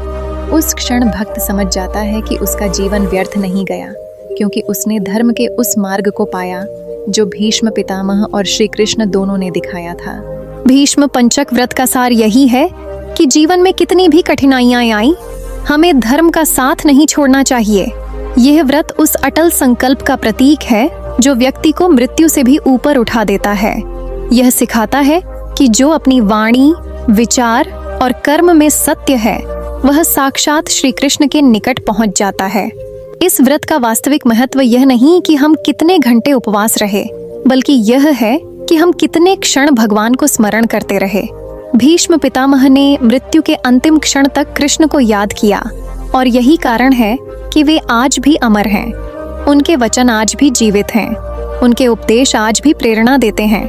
उस क्षण भक्त समझ जाता है कि उसका जीवन व्यर्थ नहीं गया, क्योंकि उसने धर्म के उस मार्ग को पाया जो भीष्म पितामह और श्री कृष्ण दोनों ने दिखाया था। भीष्म पंचक व्रत का सार यही है कि जीवन में कितनी भी कठिनाइयां आई, हमें धर्म का साथ नहीं छोड़ना चाहिए। यह व्रत उस अटल संकल्प का प्रतीक है जो व्यक्ति को मृत्यु से भी ऊपर उठा देता है। यह सिखाता है कि जो अपनी वाणी, विचार और कर्म में सत्य है, वह साक्षात श्री कृष्ण के निकट पहुंच जाता है। इस व्रत का वास्तविक महत्व यह नहीं कि हम कितने घंटे उपवास रहे, बल्कि यह है कि हम कितने क्षण भगवान को स्मरण करते रहे। भीष्म पितामह ने मृत्यु के अंतिम क्षण तक कृष्ण को याद किया, और यही कारण है कि वे आज भी अमर हैं। उनके वचन आज भी जीवित हैं, उनके उपदेश आज भी प्रेरणा देते हैं,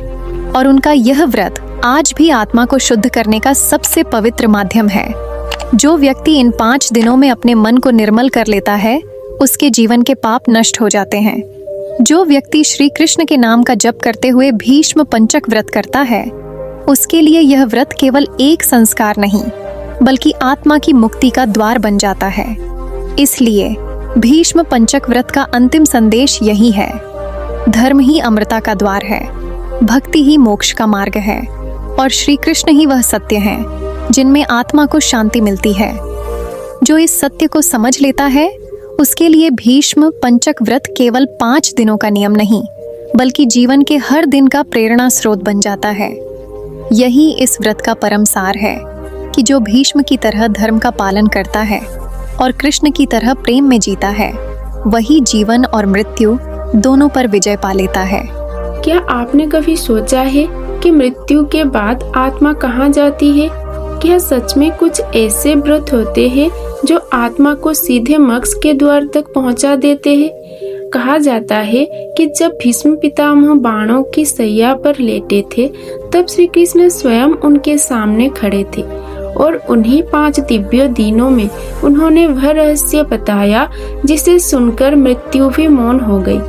और उनका यह व्रत आज भी आत्मा को शुद्ध करने का सबसे पवित्र माध्यम है। जो व्यक्ति इन 5 दिनों में अपने मन को निर्मल कर लेता है, उसके जीवन के पाप नष्ट हो जाते हैं। जो व्यक्ति श्री कृष्ण के नाम का जप करते हुए भीष्म पंचक व्रत करता है, उसके लिए यह व्रत केवल एक संस्कार नहीं, बल्कि आत्मा की मुक्ति का द्वार बन जाता है। इसलिए भीष्म पंचक व्रत का अंतिम संदेश यही है: धर्म ही अमृता का द्वार है। भक्ति ही मोक्ष का मार्ग है और श्री कृष्ण ही वह सत्य है जिनमें आत्मा को शांति मिलती है। जो इस सत्य को समझ लेता है उसके लिए भीष्म पंचक व्रत केवल 5 दिनों का नियम नहीं बल्कि जीवन के हर दिन का प्रेरणा स्रोत बन जाता है। यही इस व्रत का परम सार है कि जो भीष्म की तरह धर्म का पालन करता है और कृष्ण की तरह प्रेम में जीता है वही जीवन और मृत्यु दोनों पर विजय पा लेता है। क्या आपने कभी सोचा है कि मृत्यु के बाद आत्मा कहाँ जाती है? क्या सच में कुछ ऐसे व्रत होते हैं जो आत्मा को सीधे मोक्ष के द्वार तक पहुँचा देते हैं? कहा जाता है कि जब भीष्म पितामह बाणों की सैया पर लेटे थे तब श्री कृष्ण स्वयं उनके सामने खड़े थे और उन्हीं 5 दिव्य दिनों में उन्होंने वह रहस्य बताया जिसे सुनकर मृत्यु भी मौन हो गई।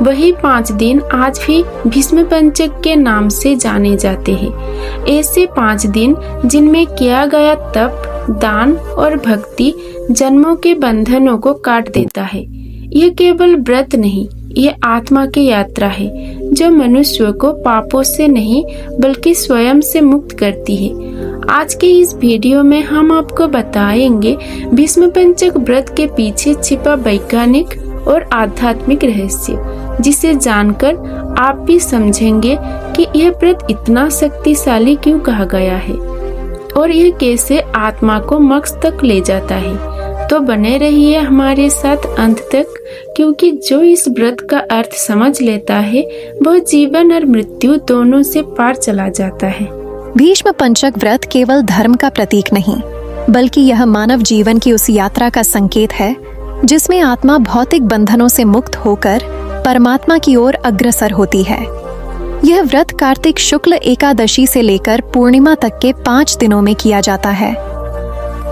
वही 5 दिन आज भी भीष्म पंचक के नाम से जाने जाते हैं। ऐसे 5 दिन जिनमें किया गया तप, दान और भक्ति जन्मों के बंधनों को काट देता है। यह केवल व्रत नहीं, ये आत्मा की यात्रा है जो मनुष्य को पापों से नहीं बल्कि स्वयं से मुक्त करती है। आज के इस वीडियो में हम आपको बताएंगे भीष्म पंचक व्रत के पीछे छिपा वैज्ञानिक और आध्यात्मिक रहस्य, जिसे जानकर आप भी समझेंगे कि यह व्रत इतना शक्तिशाली क्यों कहा गया है और यह कैसे आत्मा को मोक्ष तक ले जाता है। तो बने रहिए हमारे साथ अंत तक, क्योंकि जो इस व्रत का अर्थ समझ लेता है वह जीवन और मृत्यु दोनों से पार चला जाता है। भीष्म पंचक व्रत केवल धर्म का प्रतीक नहीं बल्कि यह मानव जीवन की उस यात्रा का संकेत है जिसमें आत्मा भौतिक बंधनों से मुक्त होकर परमात्मा की ओर अग्रसर होती है। यह व्रत कार्तिक शुक्ल एकादशी से लेकर पूर्णिमा तक के 5 दिनों में किया जाता है।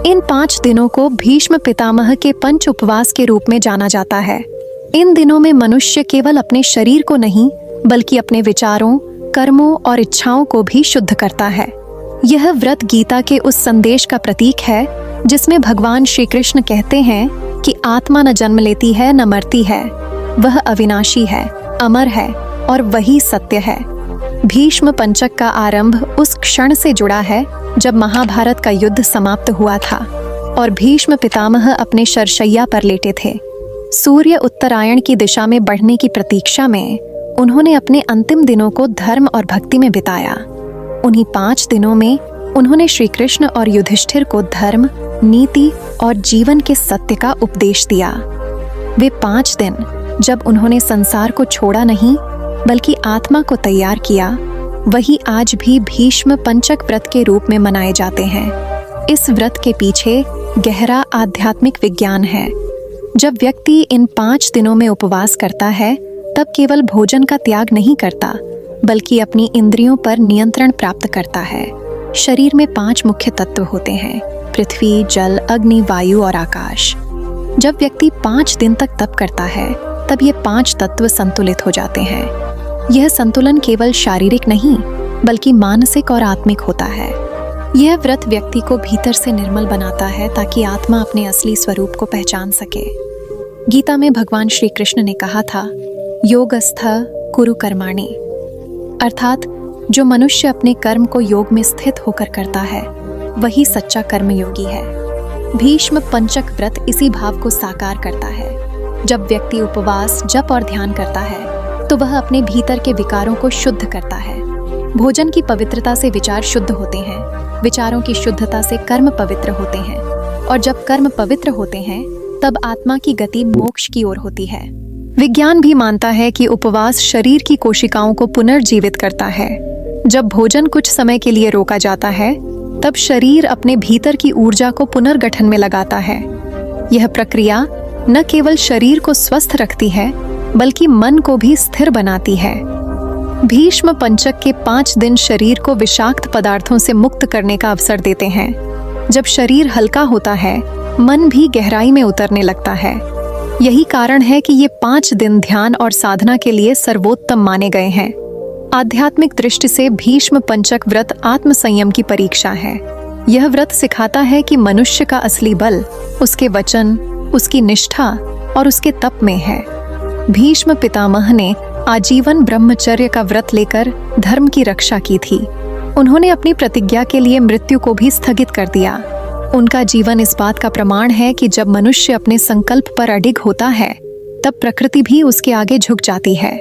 इन 5 दिनों को भीष्म पितामह के पंच उपवास के रूप में जाना जाता है। इन दिनों में मनुष्य केवल अपने शरीर को नहीं बल्कि अपने विचारों, कर्मों और इच्छाओं को भी शुद्ध करता है। यह व्रत गीता के उस संदेश का प्रतीक है जिसमें भगवान श्री कृष्ण कहते हैं कि आत्मा न जन्म लेती है न मरती है, वह अविनाशी है, अमर है और वही सत्य है। भीष्म पंचक का आरंभ उस क्षण से जुड़ा है जब महाभारत का युद्ध समाप्त हुआ था और भीष्म पितामह अपने शरशैया पर लेटे थे। सूर्य उत्तरायण की दिशा में बढ़ने की प्रतीक्षा में उन्होंने अपने अंतिम दिनों को धर्म और भक्ति में बिताया। उन्हीं 5 दिनों में उन्होंने श्री कृष्ण और युधिष्ठिर को धर्म, नीति और जीवन के सत्य का उपदेश दिया। वे 5 दिन जब उन्होंने संसार को छोड़ा नहीं बल्कि आत्मा को तैयार किया, वही आज भी भीष्म पंचक व्रत के रूप में मनाए जाते हैं। इस व्रत के पीछे गहरा आध्यात्मिक विज्ञान है। जब व्यक्ति इन 5 दिनों में उपवास करता है तब केवल भोजन का त्याग नहीं करता बल्कि अपनी इंद्रियों पर नियंत्रण प्राप्त करता है। शरीर में 5 मुख्य तत्व होते हैं: पृथ्वी, जल, अग्नि, वायु और आकाश। जब व्यक्ति 5 दिन तक तप करता है तब ये 5 तत्व संतुलित हो जाते हैं। यह संतुलन केवल शारीरिक नहीं बल्कि मानसिक और आत्मिक होता है। यह व्रत व्यक्ति को भीतर से निर्मल बनाता है ताकि आत्मा अपने असली स्वरूप को पहचान सके। गीता में भगवान श्री कृष्ण ने कहा था, योगस्थ कुरु कर्माणि, अर्थात जो मनुष्य अपने कर्म को योग में स्थित होकर करता है वही सच्चा कर्मयोगी है। भीष्म पंचक व्रत इसी भाव को साकार करता है। जब व्यक्ति उपवास, जप और ध्यान करता है तो वह अपने भीतर के विकारों को शुद्ध करता है। भोजन की पवित्रता से विचार शुद्ध होते हैं, विचारों की शुद्धता से कर्म पवित्र होते हैं और जब कर्म पवित्र होते हैं तब आत्मा की गति मोक्ष की ओर होती है। विज्ञान भी मानता है कि उपवास शरीर की कोशिकाओं को पुनर्जीवित करता है। जब भोजन कुछ समय के लिए रोका जाता है तब शरीर अपने भीतर की ऊर्जा को पुनर्गठन में लगाता है। यह प्रक्रिया न केवल शरीर को स्वस्थ रखती है बल्कि मन को भी स्थिर बनाती है। भीष्म पंचक के 5 दिन शरीर को विषाक्त पदार्थों से मुक्त करने का अवसर देते हैं। जब शरीर हल्का होता है, मन भी गहराई में उतरने लगता है। यही कारण है कि ये 5 दिन ध्यान और साधना के लिए सर्वोत्तम माने गए हैं। आध्यात्मिक दृष्टि से भीष्म पंचक व्रत आत्मसंयम की परीक्षा है। यह व्रत सिखाता है कि मनुष्य का असली बल उसके वचन, उसकी निष्ठा और उसके तप में है। भीष्म पितामह ने आजीवन ब्रह्मचर्य का व्रत लेकर धर्म की रक्षा की थी। उन्होंने अपनी प्रतिज्ञा के लिए मृत्यु को भी स्थगित कर दिया। उनका जीवन इस बात का प्रमाण है कि जब मनुष्य अपने संकल्प पर अडिग होता है तब प्रकृति भी उसके आगे झुक जाती है।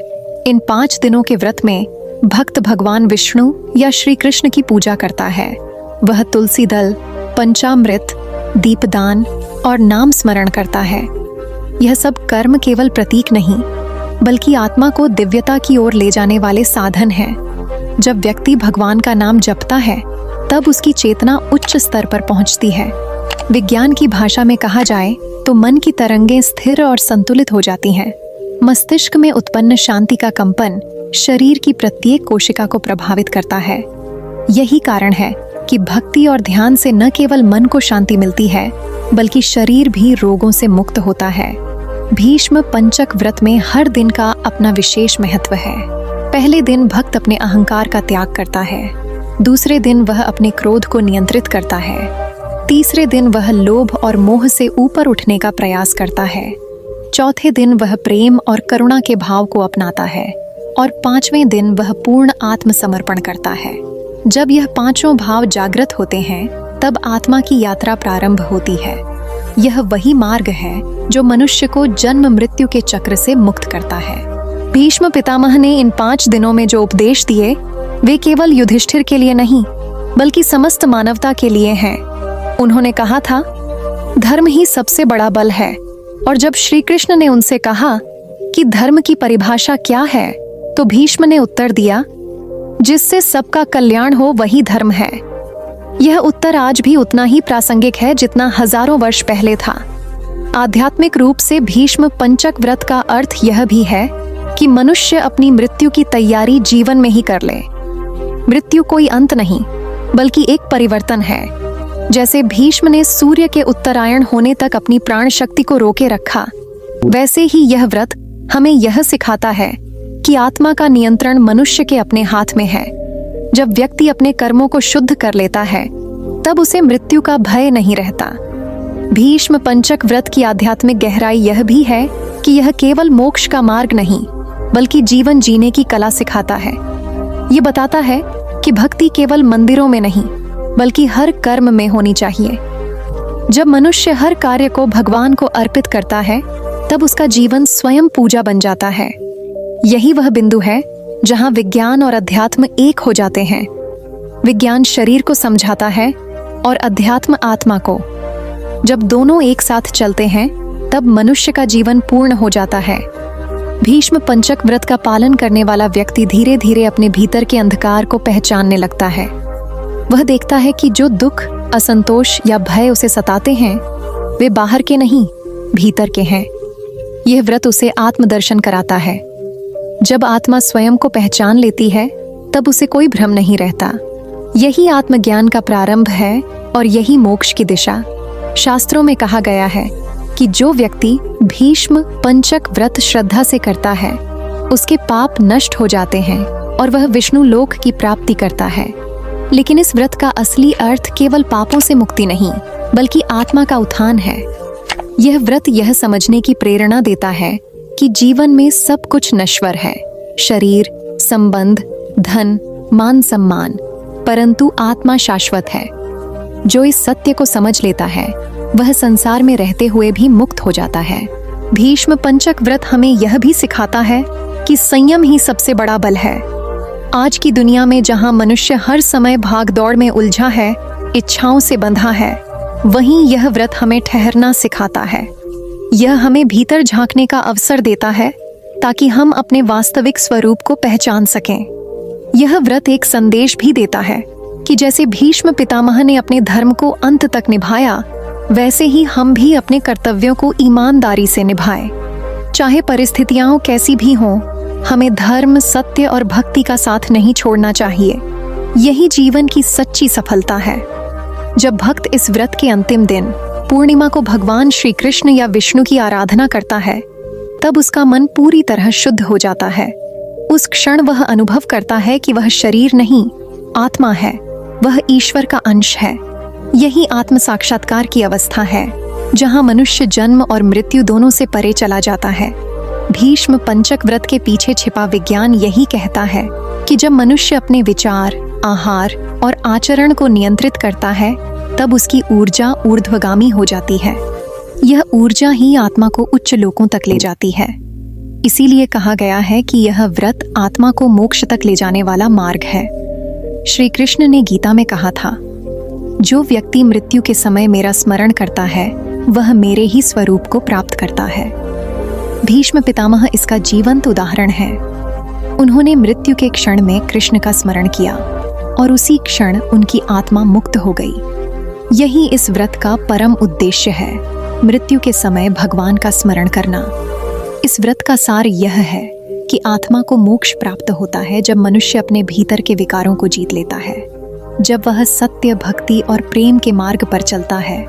इन 5 दिनों के व्रत में भक्त भगवान विष्णु या श्री कृष्ण की पूजा करता है। वह तुलसी दल, पंचामृत, दीपदान और नाम स्मरण करता है। यह सब कर्म केवल प्रतीक नहीं बल्कि आत्मा को दिव्यता की ओर ले जाने वाले साधन हैं। जब व्यक्ति भगवान का नाम जपता है तब उसकी चेतना उच्च स्तर पर पहुंचती है। विज्ञान की भाषा में कहा जाए तो मन की तरंगें स्थिर और संतुलित हो जाती हैं। मस्तिष्क में उत्पन्न शांति का कंपन शरीर की प्रत्येक कोशिका को प्रभावित करता है। यही कारण है कि भक्ति और ध्यान से न केवल मन को शांति मिलती है बल्कि शरीर भी रोगों से मुक्त होता है। भीष्म पंचक व्रत में हर दिन का अपना विशेष महत्व है। पहले दिन भक्त अपने अहंकार का त्याग करता है। दूसरे दिन वह अपने क्रोध को नियंत्रित करता है। तीसरे दिन वह लोभ और मोह से ऊपर उठने का प्रयास करता है। चौथे दिन वह प्रेम और करुणा के भाव को अपनाता है और 5वें दिन वह पूर्ण आत्मसमर्पण करता है। जब यह 5 भाव जागृत होते हैं तब आत्मा की यात्रा प्रारंभ होती है। यह वही मार्ग है जो मनुष्य को जन्म मृत्यु के चक्र से मुक्त करता है। भीष्म पितामह ने इन 5 दिनों में जो उपदेश दिए वे केवल युधिष्ठिर के लिए नहीं बल्कि समस्त मानवता के लिए हैं। उन्होंने कहा था, धर्म ही सबसे बड़ा बल है। और जब श्री कृष्ण ने उनसे कहा कि धर्म की परिभाषा क्या है तो भीष्म ने उत्तर दिया, जिससे सबका कल्याण हो वही धर्म है। यह उत्तर आज भी उतना ही प्रासंगिक है जितना हजारों वर्ष पहले था। आध्यात्मिक रूप से भीष्म पंचक व्रत का अर्थ यह भी है कि मनुष्य अपनी मृत्यु की तैयारी जीवन में ही कर ले। मृत्यु कोई अंत नहीं बल्कि एक परिवर्तन है। जैसे भीष्म ने सूर्य के उत्तरायण होने तक अपनी प्राण शक्ति को रोके रखा, वैसे ही यह व्रत हमें यह सिखाता है कि आत्मा का नियंत्रण मनुष्य के अपने हाथ में है। जब व्यक्ति अपने कर्मों को शुद्ध कर लेता है तब उसे मृत्यु का भय नहीं रहता। भीष्म पंचक व्रत की आध्यात्मिक गहराई यह भी है कि यह केवल मोक्ष का मार्ग नहीं बल्कि जीवन जीने की कला सिखाता है। ये बताता है कि भक्ति केवल मंदिरों में नहीं बल्कि हर कर्म में होनी चाहिए। जब मनुष्य हर कार्य को भगवान को अर्पित करता है तब उसका जीवन स्वयं पूजा बन जाता है। यही वह बिंदु है जहां विज्ञान और अध्यात्म एक हो जाते हैं। विज्ञान शरीर को समझाता है और अध्यात्म आत्मा को। जब दोनों एक साथ चलते हैं तब मनुष्य का जीवन पूर्ण हो जाता है। भीष्म पंचक व्रत का पालन करने वाला व्यक्ति धीरे धीरे अपने भीतर के अंधकार को पहचानने लगता है। वह देखता है कि जो दुख, असंतोष या भय उसे सताते हैं वे बाहर के नहीं, भीतर के हैं। यह व्रत उसे आत्मदर्शन कराता है। जब आत्मा स्वयं को पहचान लेती है तब उसे कोई भ्रम नहीं रहता। यही आत्मज्ञान का प्रारंभ है और यही मोक्ष की दिशा। शास्त्रों में कहा गया है कि जो व्यक्ति भीष्म पंचक व्रत श्रद्धा से करता है उसके पाप नष्ट हो जाते हैं और वह विष्णु लोक की प्राप्ति करता है। लेकिन इस व्रत का असली अर्थ केवल पापों से मुक्ति नहीं बल्कि आत्मा का उत्थान है। यह व्रत यह समझने की प्रेरणा देता है कि जीवन में सब कुछ नश्वर है, शरीर, संबंध, धन, मान सम्मान, परंतु आत्मा शाश्वत है। जो इस सत्य को समझ लेता है वह संसार में रहते हुए भी मुक्त हो जाता है। भीष्म पंचक व्रत हमें यह भी सिखाता है कि संयम ही सबसे बड़ा बल है। आज की दुनिया में जहां मनुष्य हर समय भाग दौड़ में उलझा है, इच्छाओं से बंधा है, वहीं यह व्रत हमें ठहरना सिखाता है। यह हमें भीतर झांकने का अवसर देता है ताकि हम अपने वास्तविक स्वरूप को पहचान सकें। यह व्रत एक संदेश भी देता है कि जैसे भीष्म पितामह ने अपने धर्म को अंत तक निभाया, वैसे ही हम भी अपने कर्तव्यों को ईमानदारी से निभाएं। चाहे परिस्थितियां कैसी भी हों, हमें धर्म, सत्य और भक्ति का साथ नहीं छोड़ना चाहिए। यही जीवन की सच्ची सफलता है। जब भक्त इस व्रत के अंतिम दिन पूर्णिमा को भगवान श्री कृष्ण या विष्णु की आराधना करता है तब उसका मन पूरी तरह शुद्ध हो जाता है। उस क्षण वह अनुभव करता है कि वह शरीर नहीं, आत्मा है, वह ईश्वर का अंश है। यही आत्म साक्षात्कार की अवस्था है जहां मनुष्य जन्म और मृत्यु दोनों से परे चला जाता है। भीष्म पंचक व्रत के पीछे छिपा विज्ञान यही कहता है कि जब मनुष्य अपने विचार, आहार और आचरण को नियंत्रित करता है तब उसकी ऊर्जा ऊर्ध्वगामी हो जाती है। यह ऊर्जा ही आत्मा को उच्च लोकों तक ले जाती है। इसीलिए कहा गया है कि यह व्रत आत्मा को मोक्ष तक ले जाने वाला मार्ग है। श्री कृष्ण ने गीता में कहा था, जो व्यक्ति मृत्यु के समय मेरा स्मरण करता है वह मेरे ही स्वरूप को प्राप्त करता है। भीष्म पितामह इसका जीवंत उदाहरण है। उन्होंने मृत्यु के क्षण में कृष्ण का स्मरण किया और उसी क्षण उनकी आत्मा मुक्त हो गई। यही इस व्रत का परम उद्देश्य है, मृत्यु के समय भगवान का स्मरण करना। इस व्रत का सार यह है कि आत्मा को मोक्ष प्राप्त होता है जब मनुष्य अपने भीतर के विकारों को जीत लेता है। जब वह सत्य, भक्ति और प्रेम के मार्ग पर चलता है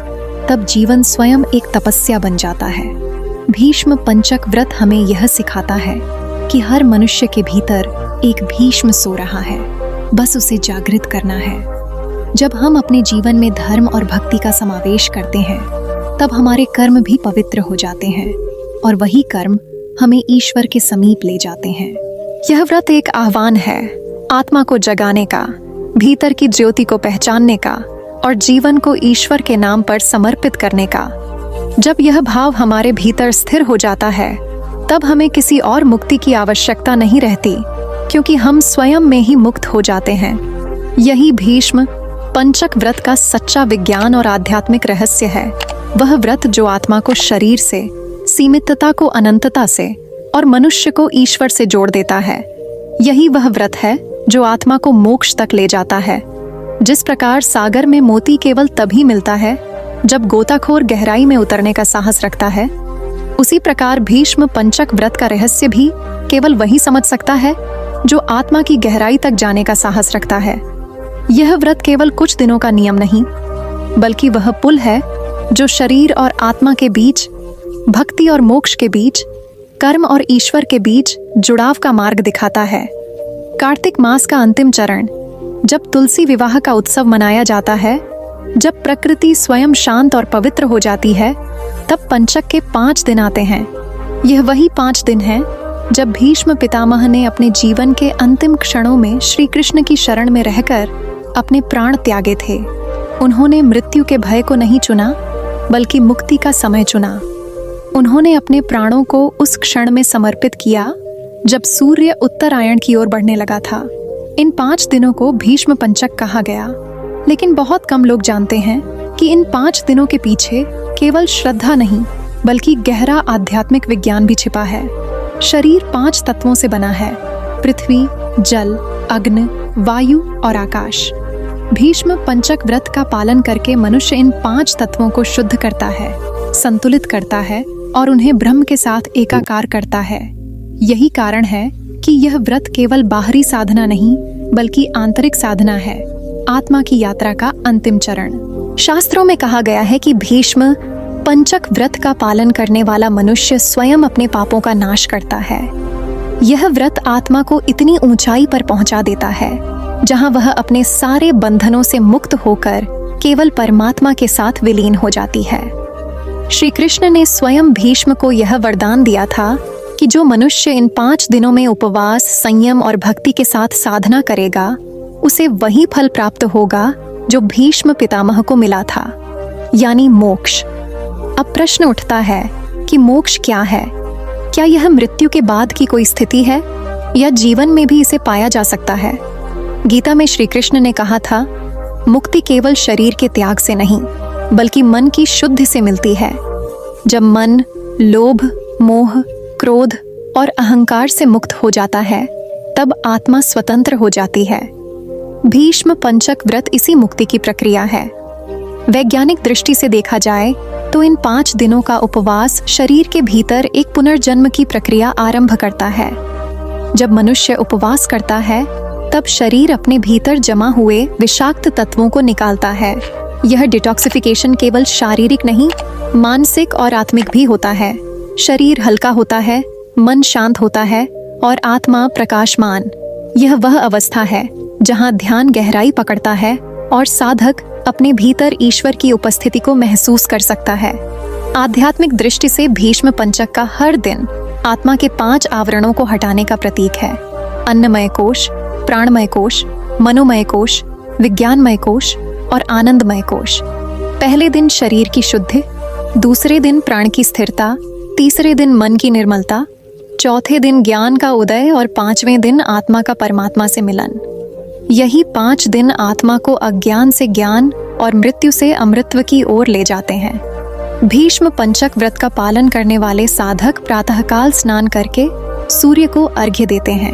तब जीवन स्वयं एक तपस्या बन जाता है। भीष्म पंचक व्रत हमें यह सिखाता है कि हर मनुष्य के भीतर एक भीष्म सो रहा है, बस उसे जागृत करना है। जब हम अपने जीवन में धर्म और भक्ति का समावेश करते हैं तब हमारे कर्म भी पवित्र हो जाते हैं और वही कर्म हमें ईश्वर के समीप ले जाते हैं। यह व्रत एक आह्वान है आत्मा को जगाने का, भीतर की ज्योति को पहचानने का और जीवन को ईश्वर के नाम पर समर्पित करने का। जब यह भाव हमारे भीतर स्थिर हो जाता है तब हमें किसी और मुक्ति की आवश्यकता नहीं रहती, क्योंकि हम स्वयं में ही मुक्त हो जाते हैं। यही भीष्म पंचक व्रत का सच्चा विज्ञान और आध्यात्मिक रहस्य है। वह व्रत जो आत्मा को शरीर से, सीमितता को अनंतता से और मनुष्य को ईश्वर से जोड़ देता है। यही वह व्रत है जो आत्मा को मोक्ष तक ले जाता है। जिस प्रकार सागर में मोती केवल तभी मिलता है जब गोताखोर गहराई में उतरने का साहस रखता है, उसी प्रकार भीष्म पंचक व्रत का रहस्य भी केवल वही समझ सकता है जो आत्मा की गहराई तक जाने का साहस रखता है। यह व्रत केवल कुछ दिनों का नियम नहीं, बल्कि वह पुल है जो शरीर और आत्मा के बीच, भक्ति और मोक्ष के बीच, कर्म और ईश्वर के बीच जुड़ाव का मार्ग दिखाता है। कार्तिक मास का अंतिम चरण, जब तुलसी विवाह का उत्सव मनाया जाता है, जब प्रकृति स्वयं शांत और पवित्र हो जाती है, तब पंचक के 5 दिन आते हैं। यह वही 5 दिन हैं जब भीष्म पितामह ने अपने जीवन के अंतिम क्षणों में श्री कृष्ण की शरण में रहकर अपने प्राण त्यागे थे। उन्होंने मृत्यु के भय को नहीं चुना, बल्कि मुक्ति का समय चुना। उन्होंने अपने प्राणों को उस क्षण में समर्पित किया जब सूर्य उत्तरायण की ओर बढ़ने लगा था। इन 5 दिनों को भीष्म पंचक कहा गया, लेकिन बहुत कम लोग जानते हैं कि इन 5 दिनों के पीछे केवल श्रद्धा नहीं, बल्कि गहरा आध्यात्मिक विज्ञान भी छिपा है। शरीर 5 तत्वों से बना है: पृथ्वी, जल, अग्नि, वायु और आकाश। भीष्म पंचक व्रत का पालन करके मनुष्य इन 5 तत्वों को शुद्ध करता है, संतुलित करता है और उन्हें ब्रह्म के साथ एकाकार करता है। यही कारण है कि यह व्रत केवल बाहरी साधना नहीं, बल्कि आंतरिक साधना है, आत्मा की यात्रा का अंतिम चरण। शास्त्रों में कहा गया है कि भीष्म पंचक व्रत का पालन करने वाला मनुष्य स्वयं अपने पापों का नाश करता है। यह व्रत आत्मा को इतनी ऊंचाई पर पहुंचा देता है जहां वह अपने सारे बंधनों से मुक्त होकर केवल परमात्मा के साथ विलीन हो जाती है। श्री कृष्ण ने स्वयं भीष्म को यह वरदान दिया था कि जो मनुष्य इन 5 दिनों में उपवास, संयम और भक्ति के साथ साधना करेगा, उसे वही फल प्राप्त होगा जो भीष्म पितामह को मिला था, यानी मोक्ष। अब प्रश्न उठता है कि मोक्ष क्या है? क्या यह मृत्यु के बाद की कोई स्थिति है या जीवन में भी इसे पाया जा सकता है? गीता में श्री कृष्ण ने कहा था, मुक्ति केवल शरीर के त्याग से नहीं, बल्कि मन की शुद्धि से मिलती है। जब मन लोभ, मोह, क्रोध और अहंकार से मुक्त हो जाता है, तब आत्मा स्वतंत्र हो जाती है। भीष्म पंचक व्रत इसी मुक्ति की प्रक्रिया है। वैज्ञानिक दृष्टि से देखा जाए तो इन 5 दिनों का उपवास शरीर के भीतर एक पुनर्जन्म की प्रक्रिया आरंभ करता है। जब मनुष्य उपवास करता है, तब शरीर अपने भीतर जमा हुए विषाक्त तत्वों को निकालता है। यह डिटॉक्सिफिकेशन केवल शारीरिक नहीं, मानसिक और आत्मिक भी होता है। शरीर हल्का होता है, मन शांत होता है और आत्मा प्रकाशमान। यह वह अवस्था है जहां ध्यान गहराई पकड़ता है और साधक अपने भीतर ईश्वर की उपस्थिति को महसूस कर सकता है। आध्यात्मिक दृष्टि से भीष्म पंचक का हर दिन आत्मा के 5 आवरणों को हटाने का प्रतीक है। अन्नमय कोश, प्राणमय कोश, मनोमय कोश, विज्ञानमय कोश और आनंदमय कोश। पहले दिन शरीर की शुद्धि, दूसरे दिन प्राण की स्थिरता, तीसरे दिन मन की निर्मलता, चौथे दिन ज्ञान का उदय और 5वें दिन आत्मा का परमात्मा से मिलन। यही 5 दिन आत्मा को अज्ञान से ज्ञान और मृत्यु से अमृतत्व की ओर ले जाते हैं। भीष्म पंचक व्रत का पालन करने वाले साधक प्रातःकाल स्नान करके सूर्य को अर्घ्य देते हैं।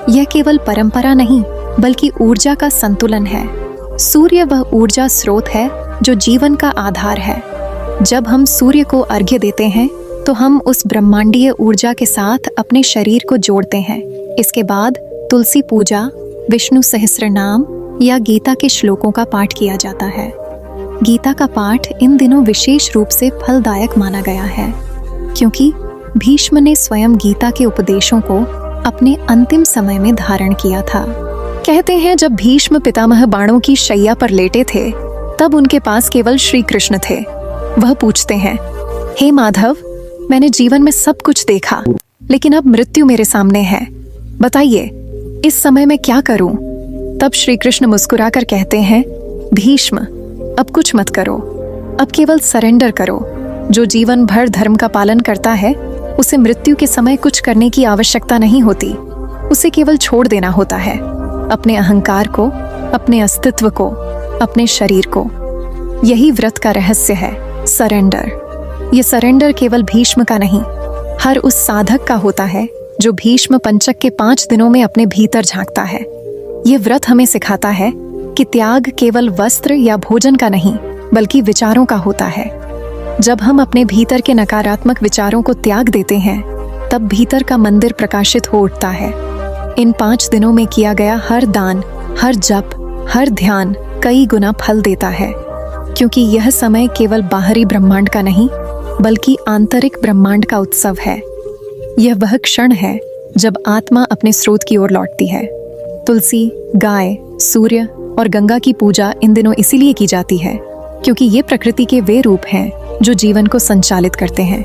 यह केवल परंपरा नहीं बल्कि ऊर्जा का संतुलन है। सूर्य वह ऊर्जा स्रोत है जो जीवन का आधार है। जब हम सूर्य को अर्घ्य देते हैं तो हम उस ब्रह्मांडीय ऊर्जा के साथ अपने शरीर को जोड़ते हैं। इसके बाद तुलसी पूजा, विष्णु सहस्रनाम या गीता के श्लोकों का पाठ किया जाता है। गीता का पाठ इन दिनों विशेष रूप से फलदायक माना गया है, क्योंकि भीष्म ने स्वयं गीता के उपदेशों को अपने अंतिम समय में धारण किया था। कहते हैं जब भीष्म पितामह बाणों की शैया पर लेटे थे तब उनके पास केवल श्री कृष्ण थे। वह पूछते हैं, हे माधव, मैंने जीवन में सब कुछ देखा, लेकिन अब मृत्यु मेरे सामने है। बताइए, इस समय मैं क्या करूं? तब श्री कृष्ण मुस्कुराकर कहते हैं, भीष्म, अब कुछ मत करो, अब केवल सरेंडर करो। जो जीवन भर धर्म का पालन करता है उसे मृत्यु के समय कुछ करने की आवश्यकता नहीं होती। उसे केवल छोड़ देना होता है, अपने अहंकार को, अपने अस्तित्व को, अपने शरीर को। यही व्रत का रहस्य है, सरेंडर। ये सरेंडर केवल भीष्म का नहीं, हर उस साधक का होता है जो भीष्म पंचक के 5 दिनों में अपने भीतर झांकता है। ये व्रत हमें सिखाता है कि त्याग केवल वस्त्र या भोजन का नहीं बल्कि विचारों का होता है। जब हम अपने भीतर के नकारात्मक विचारों को त्याग देते हैं तब भीतर का मंदिर प्रकाशित हो उठता है। इन 5 दिनों में किया गया हर दान, हर जप, हर ध्यान कई गुना फल देता है, क्योंकि यह समय केवल बाहरी ब्रह्मांड का नहीं बल्कि आंतरिक ब्रह्मांड का उत्सव है। यह वह क्षण है जब आत्मा अपने स्रोत की ओर लौटती है। तुलसी, गाय, सूर्य और गंगा की पूजा इन दिनों इसीलिए की जाती है क्योंकि ये प्रकृति के वे रूप हैं जो जीवन को संचालित करते हैं।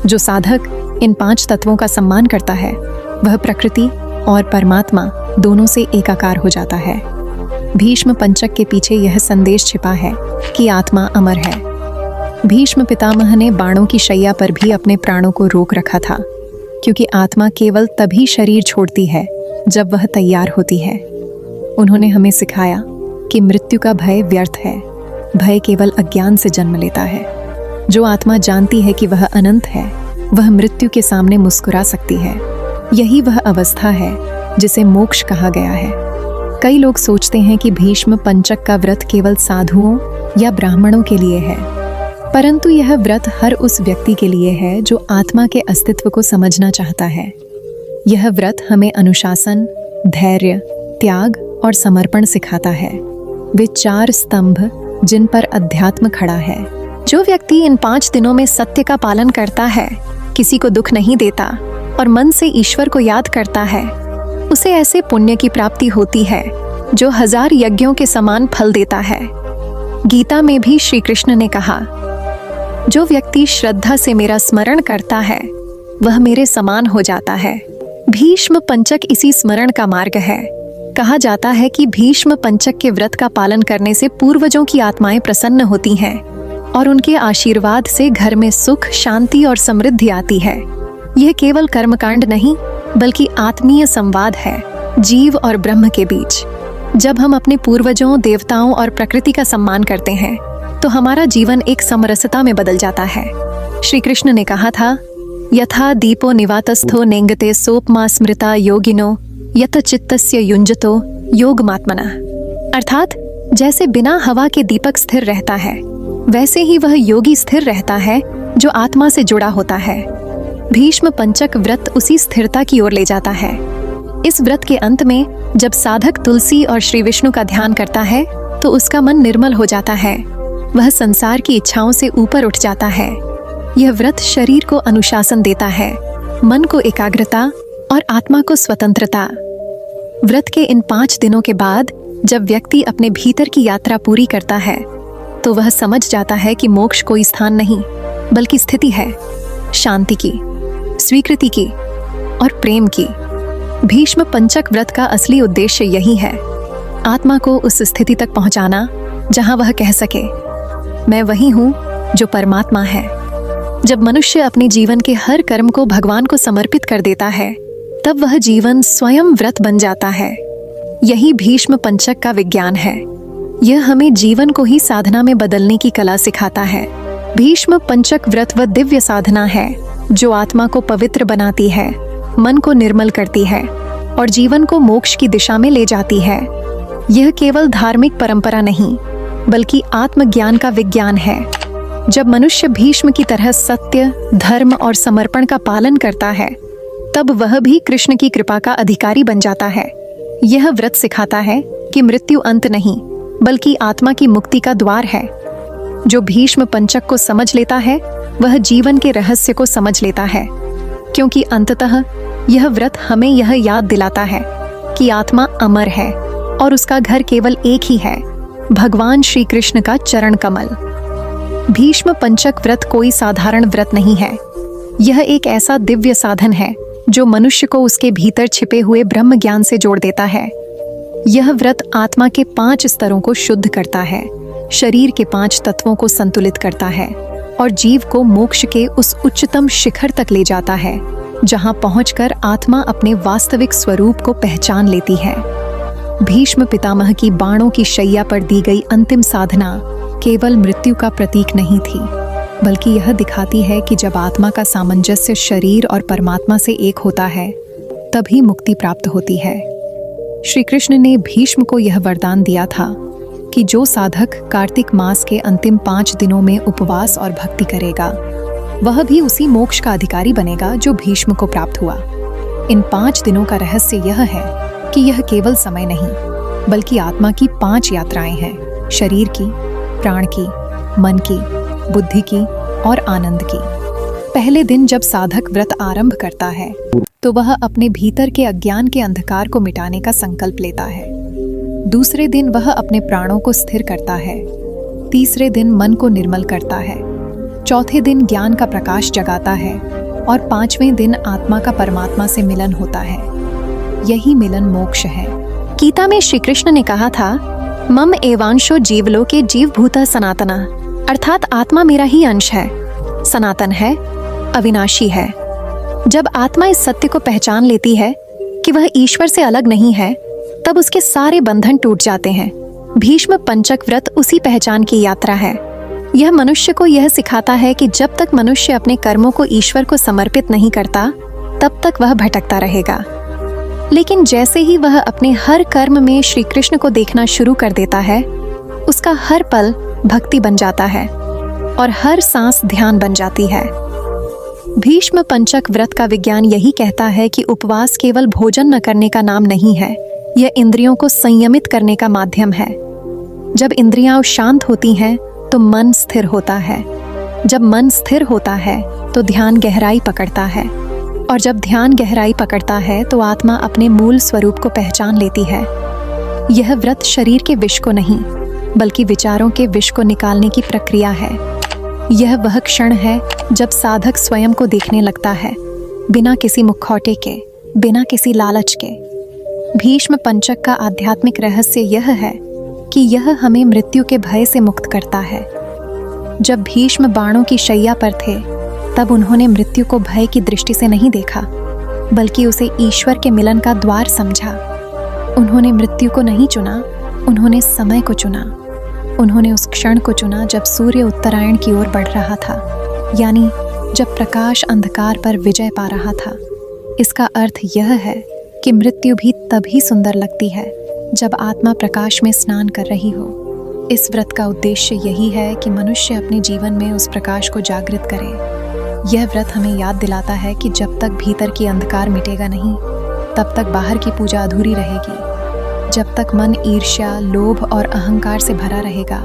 जो साधक इन 5 तत्वों का सम्मान करता है वह प्रकृति और परमात्मा दोनों से एकाकार हो जाता है। भीष्म पंचक के पीछे यह संदेश छिपा है कि आत्मा अमर है। भीष्म पितामह ने बाणों की शैया पर भी अपने प्राणों को रोक रखा था, क्योंकि आत्मा केवल तभी शरीर छोड़ती है जब वह तैयार होती है। उन्होंने हमें सिखाया कि मृत्यु का भय व्यर्थ है, भय केवल अज्ञान से जन्म लेता है। जो आत्मा जानती है कि वह अनंत है, वह मृत्यु के सामने मुस्कुरा सकती है। यही वह अवस्था है जिसे मोक्ष कहा गया है। कई लोग सोचते हैं कि भीष्म पंचक का व्रत केवल साधुओं या ब्राह्मणों के लिए है, परंतु यह व्रत हर उस व्यक्ति के लिए है जो आत्मा के अस्तित्व को समझना चाहता है। यह व्रत हमें अनुशासन, धैर्य, त्याग और समर्पण सिखाता है। वे 4 स्तंभ जिन पर अध्यात्म खड़ा है। जो व्यक्ति इन 5 दिनों में सत्य का पालन करता है, किसी को दुख नहीं देता और मन से ईश्वर को याद करता है, उसे ऐसे पुण्य की प्राप्ति होती है जो 1000 यज्ञों के समान फल देता है। गीता में भी श्री कृष्ण ने कहा, जो व्यक्ति श्रद्धा से मेरा स्मरण करता है वह मेरे समान हो जाता है। भीष्म पंचक इसी स्मरण का मार्ग है। कहा जाता है कि भीष्म पंचक के व्रत का पालन करने से पूर्वजों की आत्माएं प्रसन्न होती हैं और उनके आशीर्वाद से घर में सुख, शांति और समृद्धि आती है। यह केवल कर्मकांड नहीं बल्कि आत्मीय संवाद है, जीव और ब्रह्म के बीच। जब हम अपने पूर्वजों, देवताओं और प्रकृति का सम्मान करते हैं तो हमारा जीवन एक समरसता में बदल जाता है। श्री कृष्ण ने कहा था, यथा दीपो निवातस्थो नेंगते सोपमा स्मृता योगिनो यत चित्तस्य युंजतो योगमात्मनः। अर्थात जैसे बिना हवा के दीपक स्थिर रहता है, वैसे ही वह योगी स्थिर रहता है जो आत्मा से जुड़ा होता है। भीष्म पंचक व्रत उसी स्थिरता की ओर ले जाता है। इस व्रत के अंत में जब साधक तुलसी और श्री विष्णु का ध्यान करता है तो उसका मन निर्मल हो जाता है। वह संसार की इच्छाओं से ऊपर उठ जाता है। यह व्रत शरीर को अनुशासन देता है, मन को एकाग्रता और आत्मा को स्वतंत्रता। व्रत के इन 5 दिनों के बाद जब व्यक्ति अपने भीतर की यात्रा पूरी करता है तो वह समझ जाता है कि मोक्ष कोई स्थान नहीं बल्कि स्थिति है, शांति की, स्वीकृति की और प्रेम की। भीष्म पंचक व्रत का असली उद्देश्य यही है, आत्मा को उस स्थिति तक पहुंचाना जहां वह कह सके, मैं वही हूं जो परमात्मा है। जब मनुष्य अपने जीवन के हर कर्म को भगवान को समर्पित कर देता है, तब वह जीवन स्वयं व्रत बन जाता है। यही भीष्म पंचक का विज्ञान है। यह हमें जीवन को ही साधना में बदलने की कला सिखाता है। भीष्म पंचक व्रत वह दिव्य साधना है जो आत्मा को पवित्र बनाती है, मन को निर्मल करती है और जीवन को मोक्ष की दिशा में ले जाती है। यह केवल धार्मिक परंपरा नहीं, बल्कि आत्मज्ञान का विज्ञान है। जब मनुष्य भीष्म की तरह सत्य, धर्म और समर्पण का पालन करता है, तब वह भी कृष्ण की कृपा का अधिकारी बन जाता है। यह व्रत सिखाता है कि मृत्यु अंत नहीं, बल्कि आत्मा की मुक्ति का द्वार है। जो भीष्म पंचक को समझ लेता है, वह जीवन के रहस्य को समझ लेता है, क्योंकि अंततः यह व्रत हमें यह याद दिलाता है कि आत्मा अमर है और उसका घर केवल एक ही है, भगवान श्री कृष्ण का चरण कमल। भीष्म पंचक व्रत कोई साधारण व्रत नहीं है। यह एक ऐसा दिव्य साधन है जो मनुष्य को उसके भीतर छिपे हुए ब्रह्म ज्ञान से जोड़ देता है। यह व्रत आत्मा के 5 स्तरों को शुद्ध करता है, शरीर के 5 तत्वों को संतुलित करता है और जीव को मोक्ष के उस उच्चतम शिखर तक ले जाता है, जहां पहुंचकर आत्मा अपने वास्तविक स्वरूप को पहचान लेती है। भीष्म पितामह की बाणों की शैया पर दी गई अंतिम साधना केवल मृत्यु का प्रतीक नहीं थी, बल्कि यह दिखाती है कि जब आत्मा का सामंजस्य शरीर और परमात्मा से एक होता है, तभी मुक्ति प्राप्त होती है। श्री कृष्ण ने भीष्म को यह वरदान दिया था कि जो साधक कार्तिक मास के अंतिम 5 दिनों में उपवास और भक्ति करेगा, वह भी उसी मोक्ष का अधिकारी बनेगा जो भीष्म को प्राप्त हुआ। इन 5 दिनों का रहस्य यह है कि यह केवल समय नहीं, बल्कि आत्मा की 5 यात्राएं हैं, शरीर की, प्राण की, मन की, बुद्धि की और आनंद की। पहले दिन जब साधक व्रत आरंभ करता है, तो वह अपने भीतर के अज्ञान के अंधकार को मिटाने का संकल्प लेता है। दूसरे दिन वह अपने प्राणों को स्थिर करता है। तीसरे दिन मन को निर्मल करता है। चौथे दिन ज्ञान का प्रकाश जगाता है और 5वें दिन आत्मा का परमात्मा से मिलन होता है। यही मिलन मोक्ष है। गीता में श्री कृष्ण ने कहा था, मम एवांशो जीवलोके जीवभूतः सनातना, अर्थात आत्मा मेरा ही अंश है, सनातन है, अविनाशी है। जब आत्मा इस सत्य को पहचान लेती है कि वह ईश्वर से अलग नहीं है, तब उसके सारे बंधन टूट जाते हैं। भीष्म पंचक व्रत उसी पहचान की यात्रा है। यह मनुष्य को यह सिखाता है कि जब तक मनुष्य अपने कर्मों को ईश्वर को समर्पित नहीं करता, तब तक वह भटकता रहेगा। लेकिन जैसे ही वह अपने हर कर्म में श्री कृष्ण को देखना शुरू कर देता है, उसका हर पल भक्ति बन जाता है और हर सांस ध्यान बन जाती है। भीष्म पंचक व्रत का विज्ञान यही कहता है कि उपवास केवल भोजन न करने का नाम नहीं है, यह इंद्रियों को संयमित करने का माध्यम है। जब इंद्रियां शांत होती हैं, तो मन स्थिर होता है। जब मन स्थिर होता है, तो ध्यान गहराई पकड़ता है और जब ध्यान गहराई पकड़ता है, तो आत्मा अपने मूल स्वरूप को पहचान लेती है। यह व्रत शरीर के विष को नहीं, बल्कि विचारों के विष को निकालने की प्रक्रिया है। यह वह क्षण है जब साधक स्वयं को देखने लगता है, बिना किसी मुखौटे के, बिना किसी लालच के। भीष्म पंचक का आध्यात्मिक रहस्य यह है कि यह हमें मृत्यु के भय से मुक्त करता है। जब भीष्म बाणों की शैया पर थे, तब उन्होंने मृत्यु को भय की दृष्टि से नहीं देखा, बल्कि उसे ईश्वर के मिलन का द्वार समझा। उन्होंने मृत्यु को नहीं चुना, उन्होंने समय को चुना। उन्होंने उस क्षण को चुना जब सूर्य उत्तरायण की ओर बढ़ रहा था, यानी जब प्रकाश अंधकार पर विजय पा रहा था। इसका अर्थ यह है कि मृत्यु भी तभी सुंदर लगती है जब आत्मा प्रकाश में स्नान कर रही हो। इस व्रत का उद्देश्य यही है कि मनुष्य अपने जीवन में उस प्रकाश को जागृत करे। यह व्रत हमें याद दिलाता है कि जब तक भीतर की अंधकार मिटेगा नहीं, तब तक बाहर की पूजा अधूरी रहेगी। जब तक मन ईर्ष्या, लोभ और अहंकार से भरा रहेगा,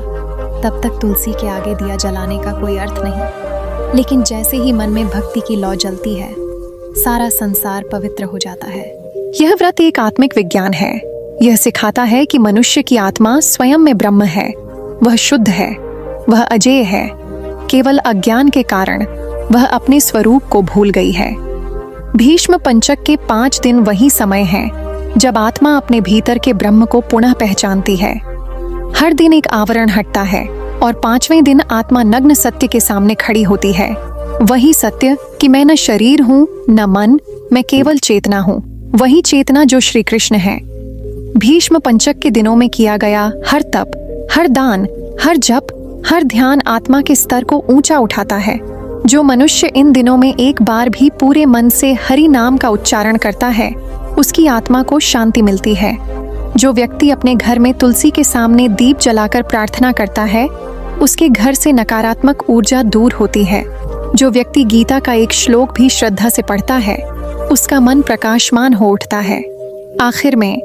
तब तक तुलसी के आगे दिया जलाने का कोई अर्थ नहीं। लेकिन जैसे ही मन में भक्ति की लौ जलती है, सारा संसार पवित्र हो जाता है। यह व्रत एक आत्मिक विज्ञान है। यह सिखाता है कि मनुष्य की आत्मा स्वयं में ब्रह्म है, वह शुद्ध है, वह अजेय है। केवल अज्ञान के कारण वह अपने स्वरूप को भूल गई है। भीष्म पंचक के 5 दिन वही समय है जब आत्मा अपने भीतर के ब्रह्म को पुनः पहचानती है। हर दिन एक आवरण हटता है और 5वें दिन आत्मा नग्न सत्य के सामने खड़ी होती है। वही सत्य कि मैं न शरीर हूँ न मन, मैं केवल चेतना हूँ। वही चेतना जो श्री कृष्ण है। भीष्म पंचक के दिनों में किया गया हर तप, हर दान, हर जप, हर ध्यान आत्मा के स्तर को ऊंचा उठाता है। जो मनुष्य इन दिनों में एक बार भी पूरे मन से हरि नाम का उच्चारण करता है, उसकी आत्मा को शांति मिलती है। जो व्यक्ति अपने घर में तुलसी के सामने दीप जलाकर प्रार्थना करता है, उसके घर से नकारात्मक ऊर्जा दूर होती है। जो व्यक्ति गीता का एक श्लोक भी श्रद्धा से पढ़ता है, उसका मन प्रकाशमान हो उठता है। आखिर में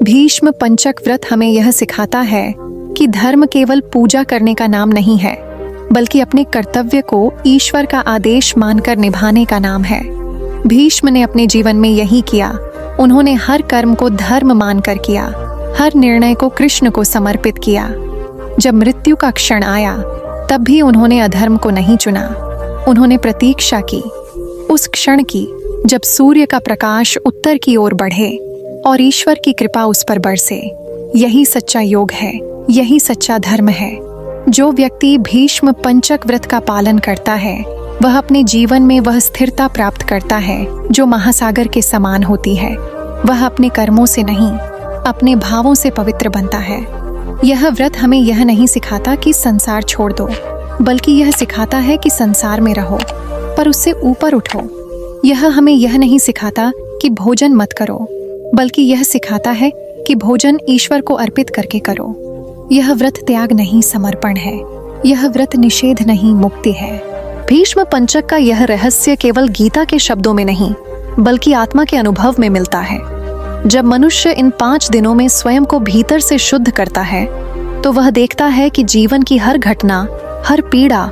भीष्म पंचक व्रत हमें यह सिखाता है कि धर्म केवल पूजा करने का नाम नहीं है, बल्कि अपने कर्तव्य को ईश्वर का आदेश मानकर निभाने का नाम है। भीष्म ने अपने जीवन में यही किया। उन्होंने हर कर्म को धर्म मानकर किया, हर निर्णय को कृष्ण को समर्पित किया। जब मृत्यु का क्षण आया, तब भी उन्होंने अधर्म को नहीं चुना। उन्होंने प्रतीक्षा की, उस क्षण की जब सूर्य का प्रकाश उत्तर की ओर बढ़े और ईश्वर की कृपा उस पर बरसे। यही सच्चा योग है, यही सच्चा धर्म है। जो व्यक्ति भीष्म पंचक व्रत का पालन करता है, वह अपने जीवन में वह स्थिरता प्राप्त करता है जो महासागर के समान होती है। वह अपने कर्मों से नहीं, अपने भावों से पवित्र बनता है। यह व्रत हमें यह नहीं सिखाता कि संसार छोड़ दो, बल्कि यह सिखाता है कि संसार में रहो पर उससे ऊपर उठो। यह हमें यह नहीं सिखाता कि भोजन मत करो, बल्कि यह सिखाता है कि भोजन ईश्वर को अर्पित करके करो। यह व्रत त्याग नहीं, समर्पण है। यह व्रत निषेध नहीं, मुक्ति है। भीष्म पंचक का यह रहस्य केवल गीता के शब्दों में नहीं, बल्कि आत्मा के अनुभव में मिलता है। जब मनुष्य इन 5 दिनों में स्वयं को भीतर से शुद्ध करता है, तो वह देखता है कि जीवन की हर घटना, हर पीड़ा,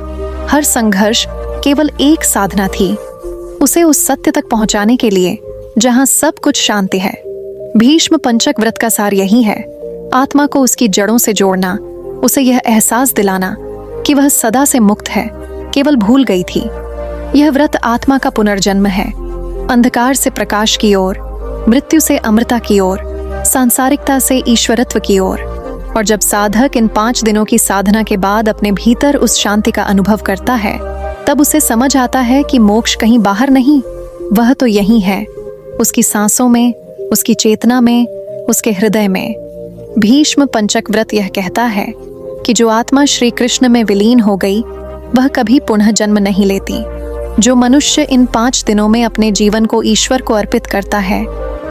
हर संघर्ष केवल एक साधना थी, उसे उस सत्य तक पहुंचाने के लिए जहां सब कुछ शांति है। भीष्म पंचक व्रत का सार यही है, आत्मा को उसकी जड़ों से जोड़ना, उसे यह एहसास दिलाना कि वह सदा से मुक्त है, केवल भूल गई थी। यह व्रत आत्मा का पुनर्जन्म है, अंधकार से प्रकाश की ओर, मृत्यु से अमृता की ओर, सांसारिकता से ईश्वरत्व की ओर। और जब साधक इन 5 दिनों की साधना के बाद अपने भीतर उस शांति का अनुभव करता है, तब उसे समझ आता है कि मोक्ष कहीं बाहर नहीं, वह तो यही है, उसकी सांसों में, उसकी चेतना में, उसके हृदय में। भीष्म पंचक व्रत यह कहता है कि जो आत्मा श्री कृष्ण में विलीन हो गई, वह कभी पुनः जन्म नहीं लेती। जो मनुष्य इन 5 दिनों में अपने जीवन को ईश्वर को अर्पित करता है,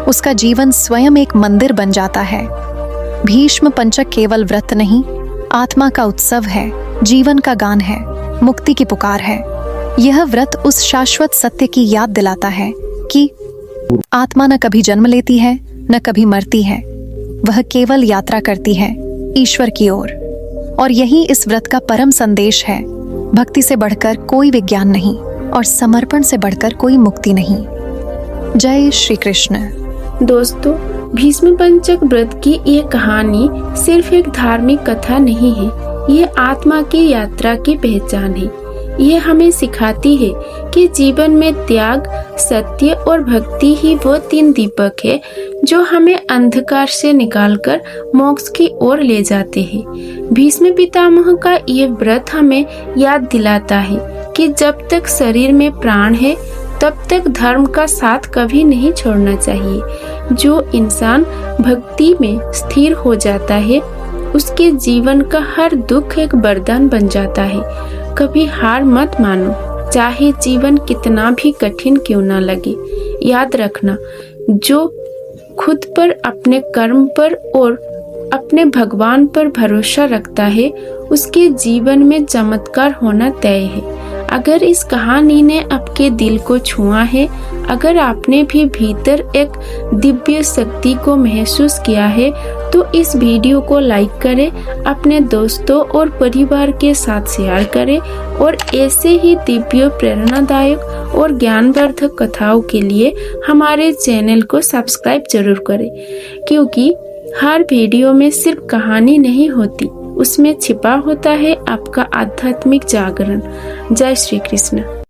उसका जीवन स्वयं एक मंदिर बन जाता है। भीष्म पंचक केवल व्रत नहीं, आत्मा का उत्सव है, जीवन का गान है, मुक्ति की पुकार है। यह व्रत उस शाश्वत सत्य की याद दिलाता है कि आत्मा न कभी जन्म लेती है, न कभी मरती है, वह केवल यात्रा करती है ईश्वर की ओर। और यही इस व्रत का परम संदेश है। भक्ति से बढ़कर कोई विज्ञान नहीं और समर्पण से बढ़कर कोई मुक्ति नहीं। जय श्री कृष्ण। दोस्तों, भीष्म पंचक व्रत की ये कहानी सिर्फ एक धार्मिक कथा नहीं है, ये आत्मा की यात्रा की पहचान है। ये हमें सिखाती है कि जीवन में त्याग, सत्य और भक्ति ही वो 3 दीपक है जो हमें अंधकार से निकालकर मोक्ष की ओर ले जाते हैं। भीष्म पितामह का ये व्रत हमें याद दिलाता है कि जब तक शरीर में प्राण है, तब तक धर्म का साथ कभी नहीं छोड़ना चाहिए। जो इंसान भक्ति में स्थिर हो जाता है, उसके जीवन का हर दुख एक वरदान बन जाता है। कभी हार मत मानो, चाहे जीवन कितना भी कठिन क्यों ना लगे। याद रखना, जो खुद पर, अपने कर्म पर और अपने भगवान पर भरोसा रखता है, उसके जीवन में चमत्कार होना तय है। अगर इस कहानी ने आपके दिल को छुआ है, अगर आपने भी भीतर एक दिव्य शक्ति को महसूस किया है, तो इस वीडियो को लाइक करें, अपने दोस्तों और परिवार के साथ शेयर करें और ऐसे ही दिव्य, प्रेरणादायक और ज्ञानवर्धक कथाओं के लिए हमारे चैनल को सब्सक्राइब जरूर करें, क्योंकि हर वीडियो में सिर्फ कहानी नहीं होती, उसमें छिपा होता है आपका आध्यात्मिक जागरण। जय श्री कृष्ण।